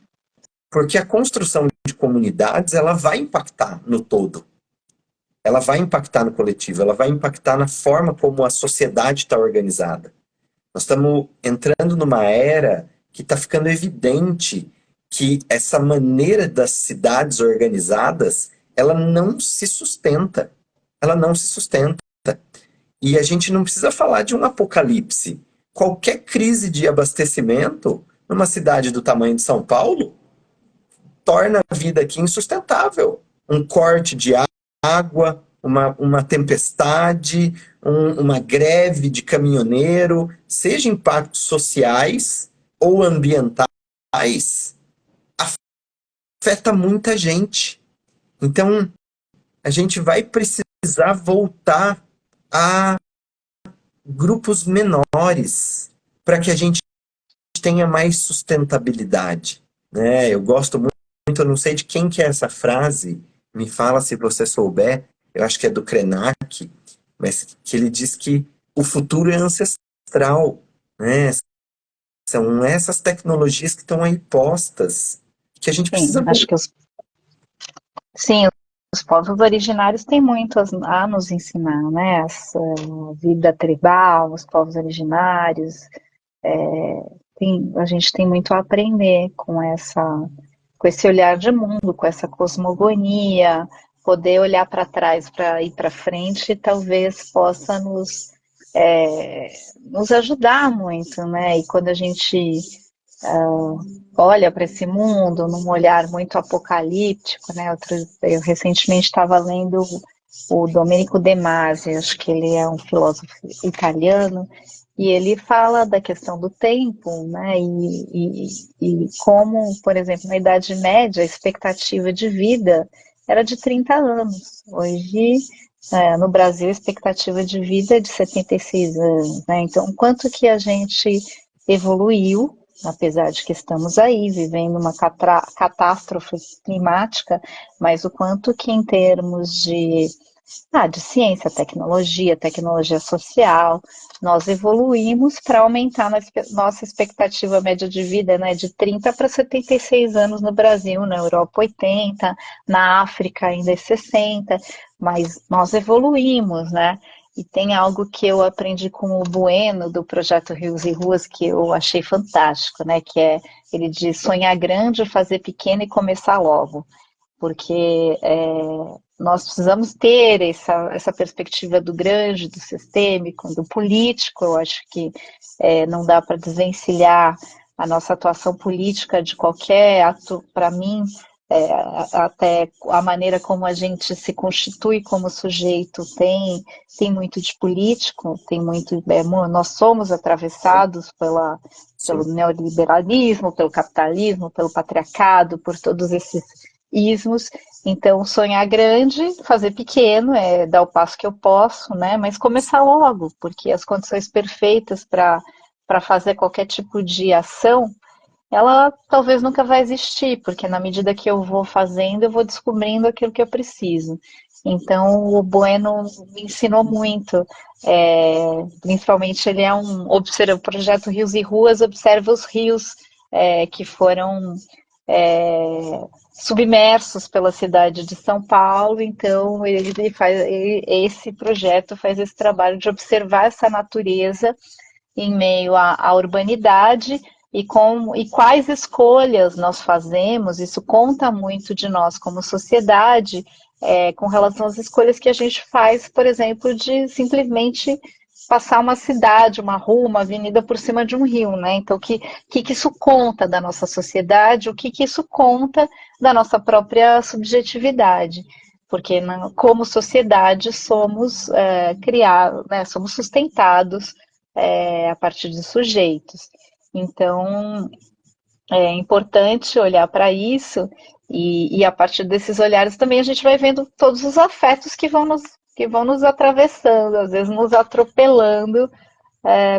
Porque a construção de comunidades, ela vai impactar no todo. Ela vai impactar no coletivo, ela vai impactar na forma como a sociedade está organizada. Nós estamos entrando numa era que está ficando evidente que essa maneira das cidades organizadas, ela não se sustenta. Ela não se sustenta. E a gente não precisa falar de um apocalipse. Qualquer crise de abastecimento numa cidade do tamanho de São Paulo torna a vida aqui insustentável. Um corte de água, uma tempestade, uma greve de caminhoneiro, seja impactos sociais ou ambientais, afeta muita gente. Então, a gente vai precisar voltar a grupos menores para que a gente tenha mais sustentabilidade. Né? Eu gosto muito, eu não sei de quem que é essa frase, me fala se você souber, eu acho que é do Krenak, mas que ele diz que o futuro é ancestral, né? São essas tecnologias que estão aí postas, que a gente precisa Sim, acho voltar. que sim, os povos originários têm muito a nos ensinar, né? Essa vida tribal, os povos originários, a gente tem muito a aprender com esse olhar de mundo, com essa cosmogonia, poder olhar para trás para ir para frente, talvez possa nos ajudar muito, né? E quando a gente olha para esse mundo num olhar muito apocalíptico, né? Eu recentemente estava lendo o Domenico De Masi, acho que ele é um filósofo italiano, e ele fala da questão do tempo, né? E como, por exemplo, na Idade Média, a expectativa de vida era de 30 anos. Hoje, no Brasil, a expectativa de vida é de 76 anos, né? Então, quanto que a gente evoluiu, apesar de que estamos aí vivendo uma catástrofe climática, mas o quanto que em termos de ciência, tecnologia social, nós evoluímos para aumentar nossa expectativa média de vida, né, de 30 para 76 anos no Brasil, na Europa 80, na África ainda é 60, mas nós evoluímos, né? E tem algo que eu aprendi com o Bueno, do projeto Rios e Ruas, que eu achei fantástico, né? Que é, ele diz, sonhar grande, fazer pequeno e começar logo. Porque nós precisamos ter essa perspectiva do grande, do sistêmico, do político. Eu acho que não dá para desvencilhar a nossa atuação política de qualquer ato, para mim, até a maneira como a gente se constitui como sujeito tem muito de político, tem muito, nós somos atravessados pelo Sim, neoliberalismo, pelo capitalismo, pelo patriarcado, por todos esses ismos. Então, sonhar grande, fazer pequeno, é dar o passo que eu posso, né? Mas começar logo, porque as condições perfeitas para fazer qualquer tipo de ação, ela talvez nunca vai existir, porque na medida que eu vou fazendo, eu vou descobrindo aquilo que eu preciso. Então, o Bueno me ensinou muito. Principalmente, ele é o projeto Rios e Ruas observa os rios que foram submersos pela cidade de São Paulo. Então, esse projeto faz esse trabalho de observar essa natureza em meio à urbanidade e quais escolhas nós fazemos. Isso conta muito de nós como sociedade, com relação às escolhas que a gente faz, por exemplo, de simplesmente passar uma cidade, uma rua, uma avenida por cima de um rio, né? Então, que isso conta da nossa sociedade, o que isso conta da nossa própria subjetividade? Porque, como sociedade, somos criados, né? Somos sustentados a partir de sujeitos. Então, é importante olhar para isso e a partir desses olhares também a gente vai vendo todos os afetos que vão nos atravessando, às vezes nos atropelando,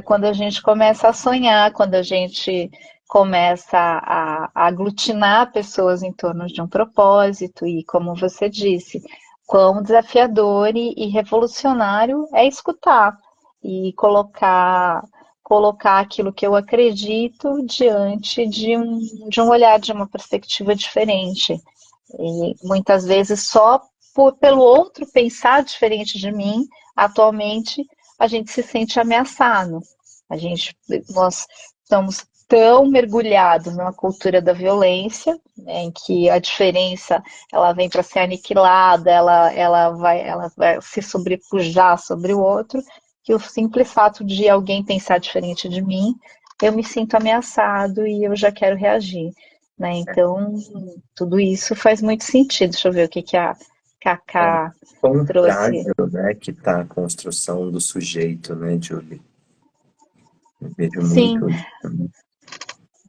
quando a gente começa a sonhar, quando a gente começa a aglutinar pessoas em torno de um propósito e, como você disse, quão desafiador e revolucionário é escutar e colocar aquilo que eu acredito diante de um olhar, de uma perspectiva diferente. E muitas vezes só pelo outro pensar diferente de mim, atualmente a gente se sente ameaçado. Nós estamos tão mergulhados numa cultura da violência, né, em que a diferença ela vem para ser aniquilada, ela vai se sobrepujar sobre o outro, que o simples fato de alguém pensar diferente de mim, eu me sinto ameaçado e eu já quero reagir. Né? Então, tudo isso faz muito sentido. Deixa eu ver o que a É Cacá quão trouxe. frágil, né, que está a construção do sujeito, né, Julie? Eu vejo Sim, muito isso também.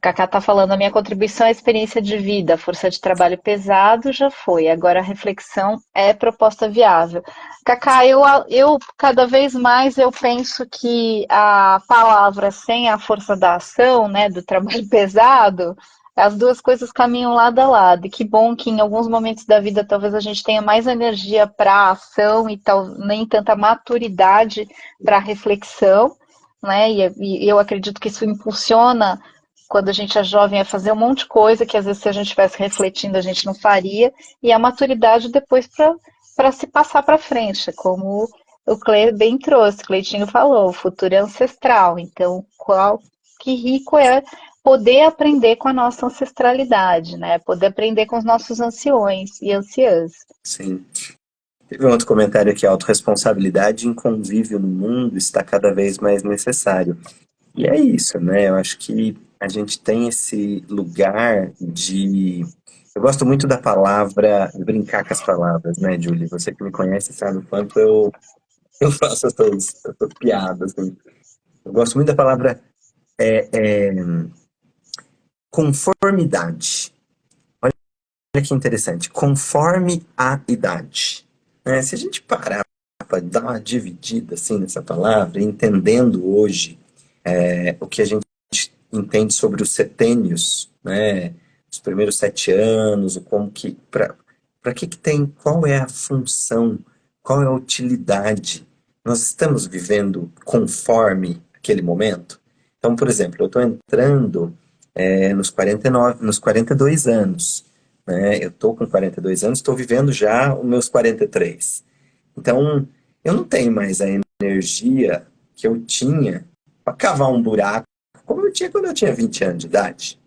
a Cacá está falando, a minha contribuição à experiência de vida, a força de trabalho pesado já foi, agora a reflexão é proposta viável. Cacá, eu cada vez mais eu penso que a palavra sem a força da ação, né, do trabalho pesado, as duas coisas caminham lado a lado. E que bom que em alguns momentos da vida talvez a gente tenha mais energia para a ação e nem tanta maturidade para a reflexão, né? E eu acredito que isso impulsiona quando a gente é jovem, a fazer um monte de coisa que às vezes se a gente estivesse refletindo a gente não faria, e a maturidade depois para se passar para frente, como o Cle bem trouxe, o Cleitinho falou, o futuro é ancestral, então que rico é poder aprender com a nossa ancestralidade, né? Poder aprender com os nossos anciões e anciãs. Sim. Teve um outro comentário aqui: autorresponsabilidade em convívio no mundo está cada vez mais necessário. E é isso, né? Eu acho que a gente tem esse lugar de. Eu gosto muito da palavra, brincar com as palavras, né, Julie? Você que me conhece sabe o quanto eu faço essas piadas. Assim. Eu gosto muito da palavra conformidade. Olha que interessante. Conforme a idade. Né? Se a gente parar para dar uma dividida assim nessa palavra, entendendo hoje o que a gente entende sobre os setênios, né? Os primeiros 7 anos, o como que, para que tem, qual é a função, qual é a utilidade? Nós estamos vivendo conforme aquele momento? Então, por exemplo, eu estou entrando nos 49, nos 42 anos, né? Eu estou com 42 anos, estou vivendo já os meus 43. Então, eu não tenho mais a energia que eu tinha para cavar um buraco, como eu tinha quando eu tinha 20 anos de idade.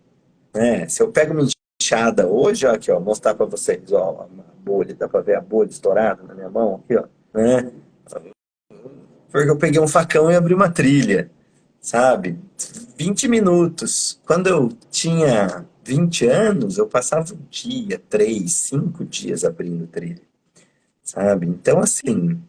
Né? Se eu pego uma enxada hoje, ó, aqui, ó, mostrar para vocês, ó, uma bolha, dá para ver a bolha estourada na minha mão, aqui, ó, né? Porque eu peguei um facão e abri uma trilha, sabe? 20 minutos. Quando eu tinha 20 anos, eu passava um dia, 3, 5 dias abrindo trilha, sabe? Então, assim,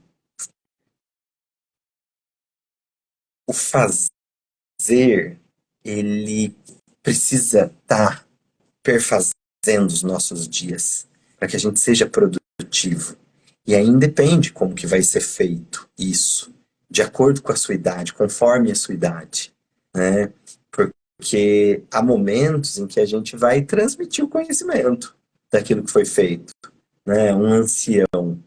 o fazer, ele precisa estar perfazendo os nossos dias. para que a gente seja produtivo. E aí depende como que vai ser feito isso, de acordo com a sua idade, conforme a sua idade, né? Porque há momentos em que a gente vai transmitir o conhecimento daquilo que foi feito, né? Um ancião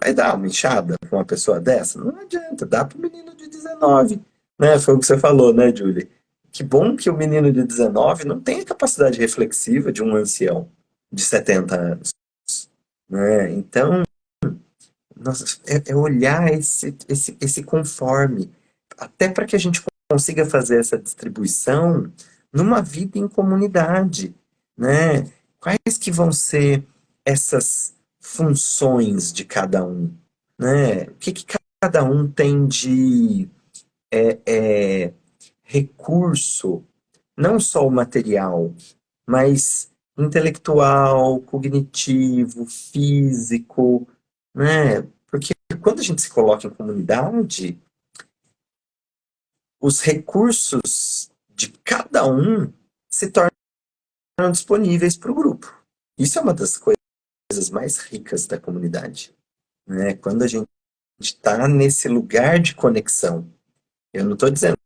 vai dar uma inchada com uma pessoa dessa? Não adianta, dá para o menino de 19, né? Foi o que você falou, né, Julie? Que bom que o menino de 19 não tem a capacidade reflexiva de um ancião de 70 anos, né? Então, nossa, é olhar esse conforme, até para que a gente consiga fazer essa distribuição numa vida em comunidade, né? Quais que vão ser essas funções de cada um, né? O que que cada um tem de é, recurso, não só o material, mas intelectual, cognitivo, físico, né? Porque quando a gente se coloca em comunidade, os recursos de cada um se tornam disponíveis para o grupo. Isso é uma das coisas mais ricas da comunidade, né? Quando a gente está nesse lugar de conexão. Eu não estou dizendo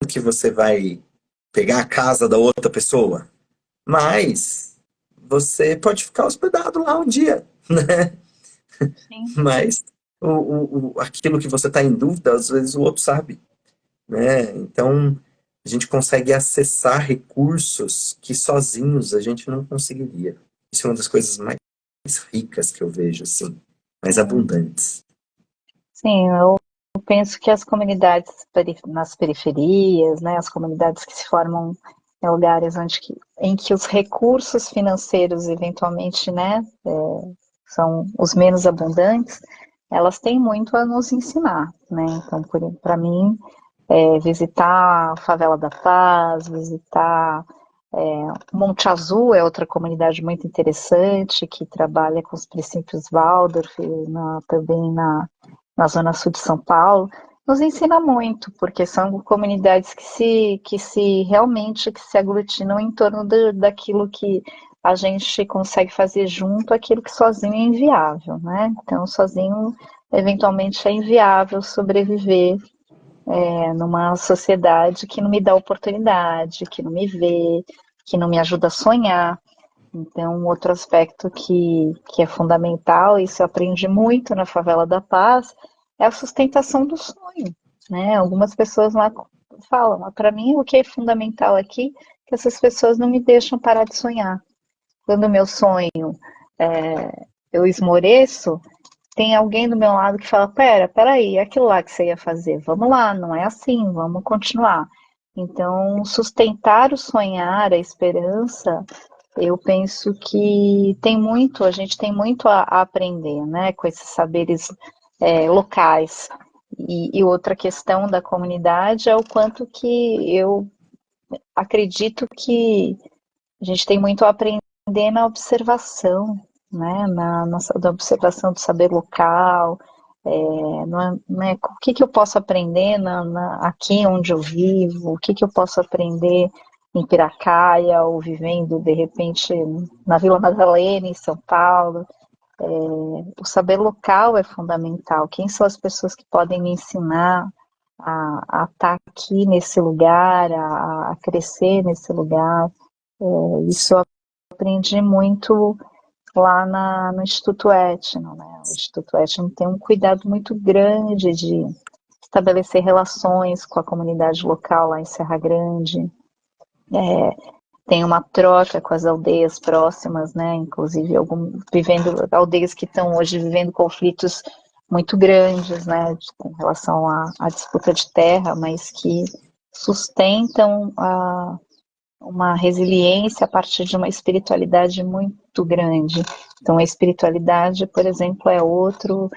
que você vai pegar a casa da outra pessoa, mas você pode ficar hospedado lá um dia, né? Sim. Mas aquilo que você está em dúvida, às vezes o outro sabe, né? Então, a gente consegue acessar recursos que sozinhos a gente não conseguiria. Isso é uma das coisas mais ricas que eu vejo, assim, mais Sim. abundantes. Sim, eu penso que as comunidades nas periferias, né, as comunidades que se formam em lugares em que os recursos financeiros eventualmente, né, são os menos abundantes, elas têm muito a nos ensinar, né? Então, para mim, visitar a Favela da Paz, visitar Monte Azul é outra comunidade muito interessante que trabalha com os princípios Waldorf, também na zona sul de São Paulo, nos ensina muito, porque são comunidades que se realmente que se aglutinam em torno daquilo que a gente consegue fazer junto, aquilo que sozinho é inviável, né? Então, sozinho, eventualmente, é inviável sobreviver numa sociedade que não me dá oportunidade, que não me vê, que não me ajuda a sonhar. Então, outro aspecto que é fundamental, isso eu aprendi muito na Favela da Paz, é a sustentação do sonho. Né? Algumas pessoas lá falam, para mim o que é fundamental aqui é que essas pessoas não me deixam parar de sonhar. Quando o meu sonho eu esmoreço, tem alguém do meu lado que fala, peraí, aquilo lá que você ia fazer, vamos lá, não é assim, vamos continuar. Então, sustentar o sonhar, a esperança, eu penso que a gente tem muito a aprender, né, com esses saberes locais. E outra questão da comunidade é o quanto que eu acredito que a gente tem muito a aprender na observação, né, na observação do saber local, o que eu posso aprender aqui onde eu vivo, o que eu posso aprender em Piracaia ou vivendo de repente na Vila Madalena, em São Paulo. O saber local é fundamental. Quem são as pessoas que podem me ensinar a estar aqui nesse lugar, a crescer nesse lugar? Isso eu aprendi muito lá no Instituto Etno, né? O Instituto Etno tem um cuidado muito grande de estabelecer relações com a comunidade local lá em Serra Grande. Tem uma troca com as aldeias próximas, né? Inclusive vivendo aldeias que estão hoje vivendo conflitos muito grandes, né? Com relação à disputa de terra, mas que sustentam uma resiliência a partir de uma espiritualidade muito grande. Então, a espiritualidade, por exemplo, é outro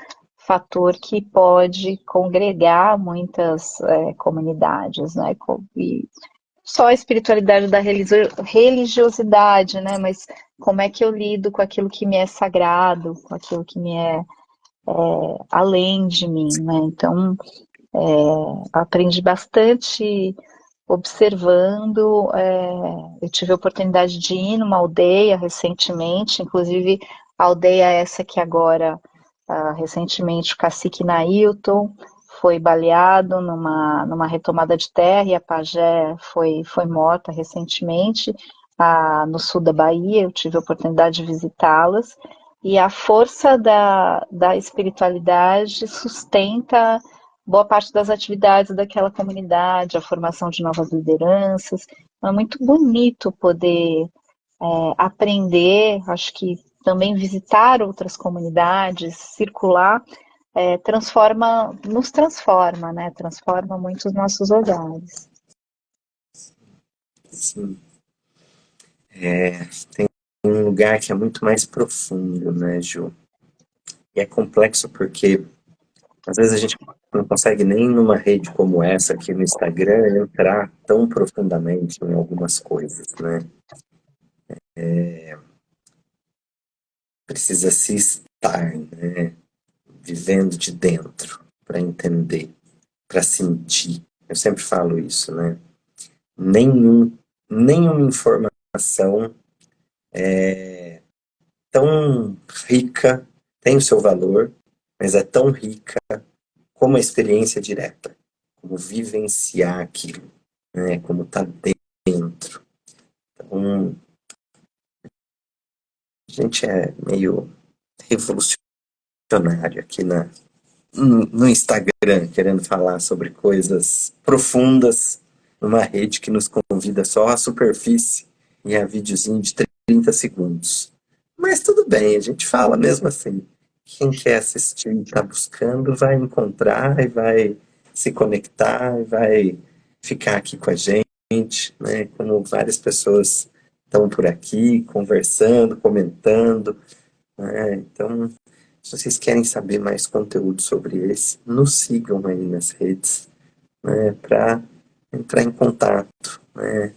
fator que pode congregar muitas comunidades, né? E só a espiritualidade da religiosidade, né? Mas como é que eu lido com aquilo que me é sagrado, com aquilo que me é além de mim, né? Então, aprendi bastante observando. Eu tive a oportunidade de ir numa aldeia recentemente, inclusive aldeia essa que agora, recentemente, o cacique Nailton foi baleado numa retomada de terra e a pajé foi morta recentemente, no sul da Bahia. Eu tive a oportunidade de visitá-las. E a força da espiritualidade sustenta boa parte das atividades daquela comunidade, a formação de novas lideranças. É muito bonito poder aprender, acho que também visitar outras comunidades, circular, nos transforma, né? Transforma muito os nossos olhares. Sim. Tem um lugar que é muito mais profundo, né, Ju? E é complexo porque às vezes a gente não consegue nem numa rede como essa aqui no Instagram entrar tão profundamente em algumas coisas, né? Precisa se estar, né? Vivendo de dentro para entender, para sentir. Eu sempre falo isso, né? Nenhuma informação tão rica tem o seu valor, mas é tão rica como a experiência direta, como vivenciar aquilo, né? Como tá dentro. Então, a gente é meio revolucionário aqui no Instagram, querendo falar sobre coisas profundas, numa rede que nos convida só à superfície e a videozinho de 30 segundos. Mas tudo bem, a gente fala mesmo assim. Quem quer assistir e está buscando vai encontrar e vai se conectar e vai ficar aqui com a gente, né? Como várias pessoas estão por aqui conversando, comentando, né? Então, se vocês querem saber mais conteúdo sobre esse, nos sigam aí nas redes, né, para entrar em contato, né?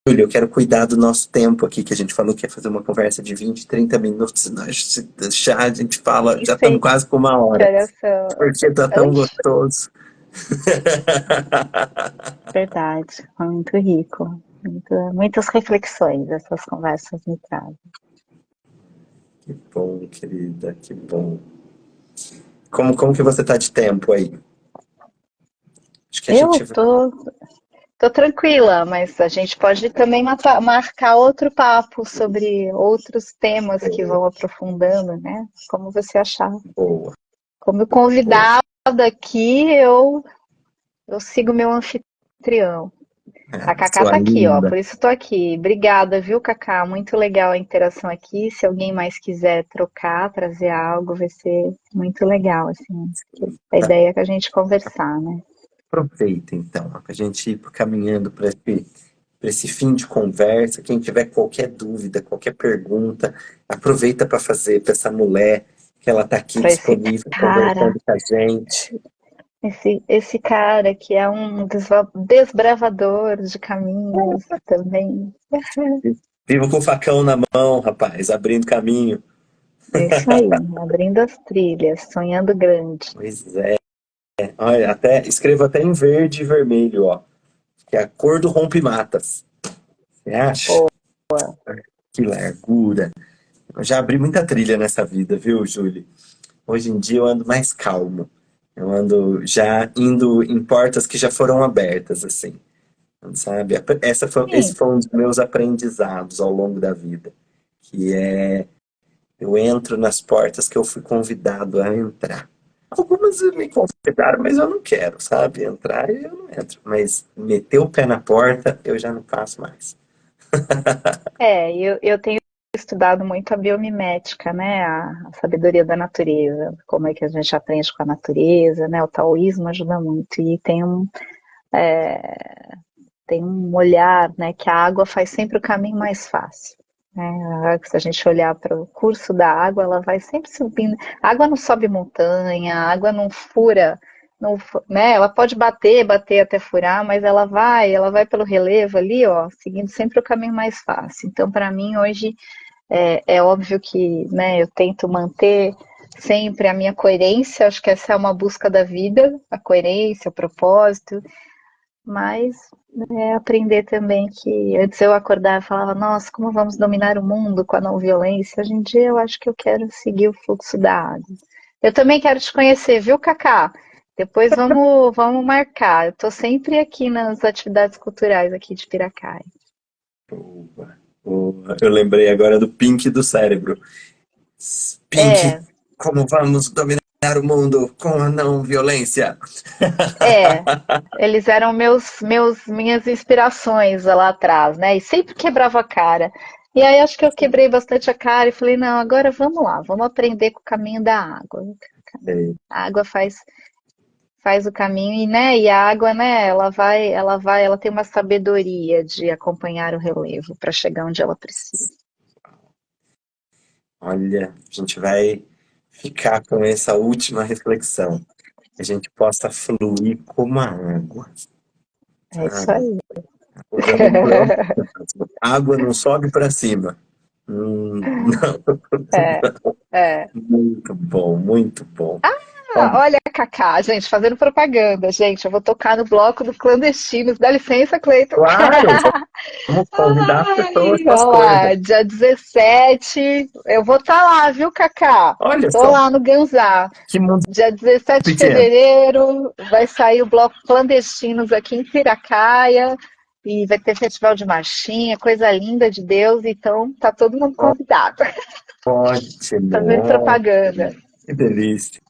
Júlio, eu quero cuidar do nosso tempo aqui, que a gente falou que ia fazer uma conversa de 20, 30 minutos, nós, se deixar, a gente fala, Nem já estamos sei quase com uma que hora, horas são. porque tá tão Ixi, gostoso. verdade, foi muito rico. Muitas reflexões essas conversas me trazem. Que bom, querida, que bom. Como que você tá de tempo aí? Acho que a Eu gente tô tranquila, mas a gente pode também marcar outro papo sobre outros temas que vão aprofundando, né? Como você achar. boa, Como boa. convidada aqui, eu sigo meu anfitrião. A Cacá Sua tá aqui, ó, linda. por isso tô aqui. Obrigada, viu, Cacá? Muito legal a interação aqui. Se alguém mais quiser trocar, trazer algo, vai ser muito legal, assim. A Tá. ideia é que a gente conversar, né? Aproveita então, para a gente ir caminhando para esse fim de conversa. Quem tiver qualquer dúvida, qualquer pergunta, aproveita para fazer para essa mulher que ela está aqui Para esse disponível, cara, conversando com a gente. esse cara que é um desbravador de caminhos também. Vivo com o facão na mão, rapaz, abrindo caminho. É isso aí, abrindo as trilhas, sonhando grande. Pois é. Olha, escrevo até em verde e vermelho, ó, que é a cor do rompe-matas. Você acha? Que largura. Eu já abri muita trilha nessa vida, viu, Júlia? Hoje em dia eu ando mais calmo. Eu ando já indo em portas que já foram abertas, assim, sabe? Esse Sim, foi um dos meus aprendizados ao longo da vida, que é eu entro nas portas que eu fui convidado a entrar. Algumas me convidaram, mas eu não quero, sabe? Entrar e eu não entro. Mas meter o pé na porta, eu já não faço mais. eu tenho estudado muito a biomimética, né? A sabedoria da natureza, como é que a gente aprende com a natureza, né? O taoísmo ajuda muito. E tem um olhar, né? Que a água faz sempre o caminho mais fácil. Né? Se a gente olhar para o curso da água, ela vai sempre subindo. A água não sobe montanha, a água não fura, não, né? Ela pode bater até furar, mas ela vai pelo relevo ali, ó, seguindo sempre o caminho mais fácil. Então, para mim, hoje, é óbvio que, né, eu tento manter sempre a minha coerência, acho que essa é uma busca da vida, a coerência, o propósito, mas aprender também que antes eu acordava e falava, nossa, como vamos dominar o mundo com a não violência? Hoje em dia eu acho que eu quero seguir o fluxo da água. Eu também quero te conhecer, viu, Cacá? Depois vamos marcar. Eu tô sempre aqui nas atividades culturais aqui de Piracaia. Boa, boa. Eu lembrei agora do Pink do cérebro. Pink, É, como vamos dominar o mundo com a não violência? é. Eles eram minhas inspirações lá atrás, né? E sempre quebrava a cara. E aí acho que eu quebrei bastante a cara e falei, não, agora vamos lá, vamos aprender com o caminho da água. É, A água faz o caminho e, né, e a água, né, ela tem uma sabedoria de acompanhar o relevo para chegar onde ela precisa. olha, a gente vai ficar com essa última reflexão. Que a gente possa fluir como a água, É isso sabe? aí. Usando um próprio. Água não sobe para cima. Não, É, é. muito bom, muito bom. Ah, Olha, olha a Cacá, gente, fazendo propaganda. Gente, eu vou tocar no bloco do Clandestinos. Dá licença, Cleiton. claro, vamos convidar as pessoas Ai, para as olha coisas. lá, dia 17, eu vou estar lá, viu, Cacá? Olha Tô só, lá no Ganzá. que mundo Dia 17 de pequeno. fevereiro vai sair o bloco Clandestinos aqui em Piracaia e vai ter festival de marchinha, coisa linda de Deus, então tá todo mundo convidado. Fazendo Ótimo, propaganda. ótimo. Que delícia.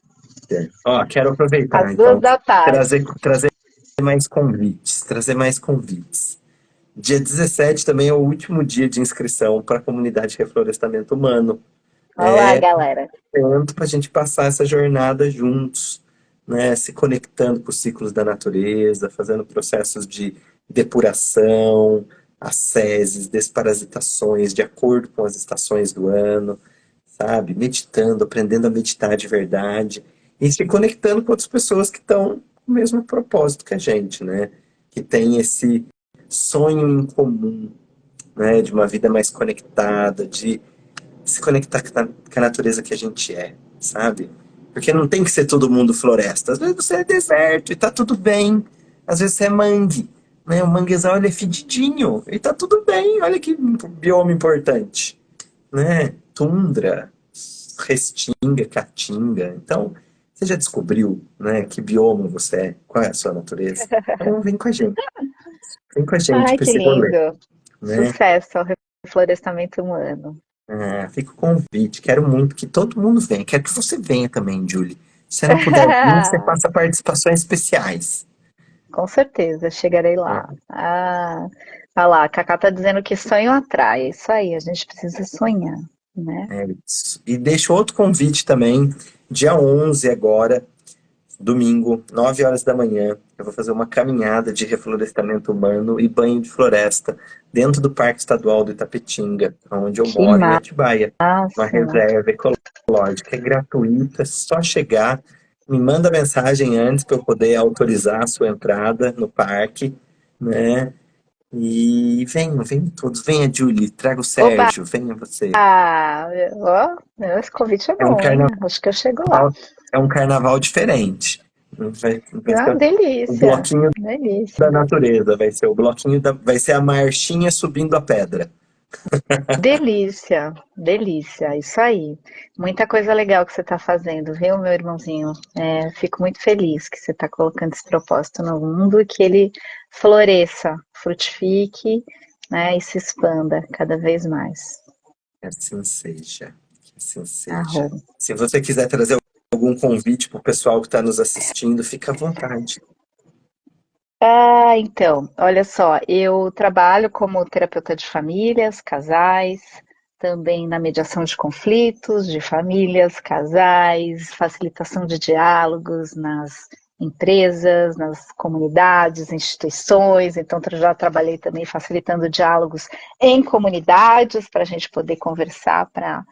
Ó, quero aproveitar, Às duas então, da tarde. trazer mais convites, trazer mais convites. Dia 17 também é o último dia de inscrição para a comunidade de reflorestamento humano. Olá, galera. Tanto para a gente passar essa jornada juntos, né? Se conectando com os ciclos da natureza, fazendo processos de depuração, asceses, desparasitações, de acordo com as estações do ano, sabe? Meditando, aprendendo a meditar de verdade e se conectando com outras pessoas que estão com o mesmo propósito que a gente, né? Que tem esse sonho em comum, né? De uma vida mais conectada, de se conectar com a natureza que a gente é, sabe? Porque não tem que ser todo mundo floresta. Às vezes você é deserto e tá tudo bem. Às vezes você é mangue, né? O manguezal ele é fedidinho e tá tudo bem. Olha que bioma importante, né? Tundra, restinga, caatinga. Então, você já descobriu, né, que bioma você é? Qual é a sua natureza? Então, vem com a gente. Vem com a gente Ai, para que esse rolê, lindo. né? Sucesso ao reflorestamento humano. Ah, fica o convite. Quero muito que todo mundo venha. Quero que você venha também, Julie. Se você não puder vir, você faça participações especiais. Com certeza, chegarei lá. Né? Ah, ah lá, a Cacá tá dizendo que sonho atrai. É isso aí, a gente precisa sonhar, né? É isso. E deixo outro convite também. Dia 11 agora, domingo, 9 horas da manhã. Eu vou fazer uma caminhada de reflorestamento humano e banho de floresta dentro do Parque Estadual do Itapetinga, onde eu Que moro, em Atibaia. Uma massa. reserva ecológica, é gratuita, é só chegar. Me manda mensagem antes para eu poder autorizar a sua entrada no parque, né? E venham, venham todos. Venha, Julie, traga o Oba! Sérgio, venha você. Ó, esse convite é É um bom, hein? Acho que eu chego lá. carnaval, é um carnaval diferente. Vai Ah, ser o delícia, bloquinho da delícia. natureza, vai ser o bloquinho vai ser a marchinha subindo a pedra. Delícia, delícia, isso aí. Muita coisa legal que você está fazendo, viu, meu irmãozinho? Fico muito feliz que você está colocando esse propósito no mundo e que ele floresça, frutifique, né, e se expanda cada vez mais. Que assim seja. Que assim seja. Arroba. Se você quiser trazer algum convite para o pessoal que está nos assistindo, fica à vontade. Ah, então, olha só, eu trabalho como terapeuta de famílias, casais, também na mediação de conflitos de famílias, casais, facilitação de diálogos nas empresas, nas comunidades, instituições. Então, já trabalhei também facilitando diálogos em comunidades para a gente poder conversar, para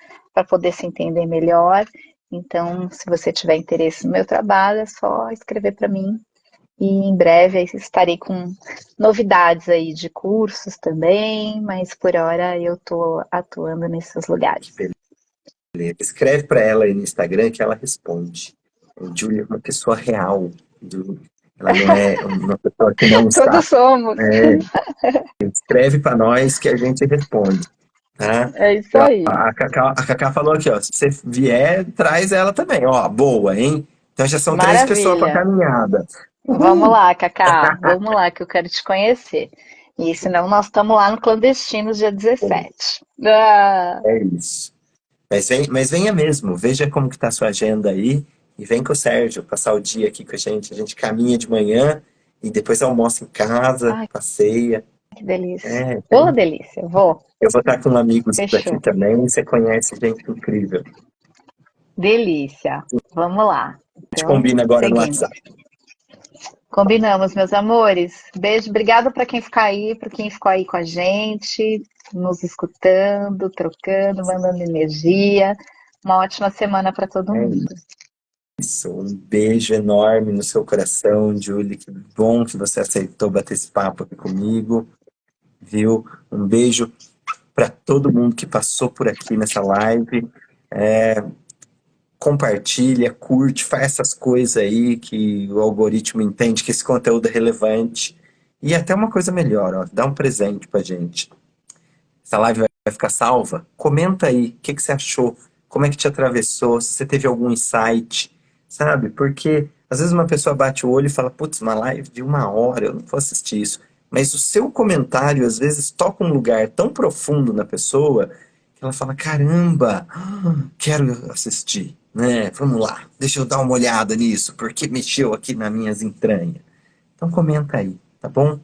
poder se entender melhor. Então, se você tiver interesse no meu trabalho, é só escrever para mim e em breve estarei com novidades aí de cursos também, mas por hora eu estou atuando nesses Que lugares. beleza. Escreve para ela aí no Instagram que ela responde. A Julia é uma pessoa real. Ela não é uma pessoa que não Todos sabe. somos. É, escreve para nós que a gente responde, tá? É isso Ó, aí. a Cacá falou aqui, ó, se você vier, traz ela também, ó, boa, hein? Então já são 3 pessoas para Maravilha. caminhada. Vamos Uhul! lá, Cacá. Vamos lá, que eu quero te conhecer. E senão nós estamos lá no clandestino dia 17. Ah, É isso. Mas venha mesmo, veja como que tá a sua agenda aí e vem com o Sérgio passar o dia aqui com a gente. A gente caminha de manhã e depois almoça em casa, ai, passeia. que delícia. É, Ô, delícia. Vou. eu vou estar com amigos daqui Fechou. também, você conhece gente incrível. Delícia. Vamos lá. A gente Então, combina agora no seguimos. WhatsApp. Combinamos, meus amores. Beijo, obrigado para quem ficar aí, para quem ficou aí com a gente, nos escutando, trocando, mandando energia. Uma ótima semana para todo É mundo. isso. Um beijo enorme no seu coração, Julie. Que bom que você aceitou bater esse papo aqui comigo, viu? Um beijo para todo mundo que passou por aqui nessa live. Compartilha, curte, faz essas coisas aí que o algoritmo entende que esse conteúdo é relevante. E até uma coisa melhor, ó, dá um presente pra gente. Essa live vai ficar salva? Comenta aí, o que que você achou? Como é que te atravessou? Se você teve algum insight, sabe? Porque às vezes uma pessoa bate o olho e fala, putz, uma live de 1 hora, eu não vou assistir isso. Mas o seu comentário às vezes toca um lugar tão profundo na pessoa que ela fala, caramba, quero assistir, né? Vamos lá, deixa eu dar uma olhada nisso, porque mexeu aqui nas minhas entranhas. Então comenta aí, tá bom?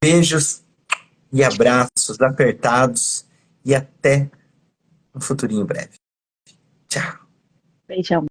Beijos e abraços apertados e até um futurinho breve. Tchau. Beijão.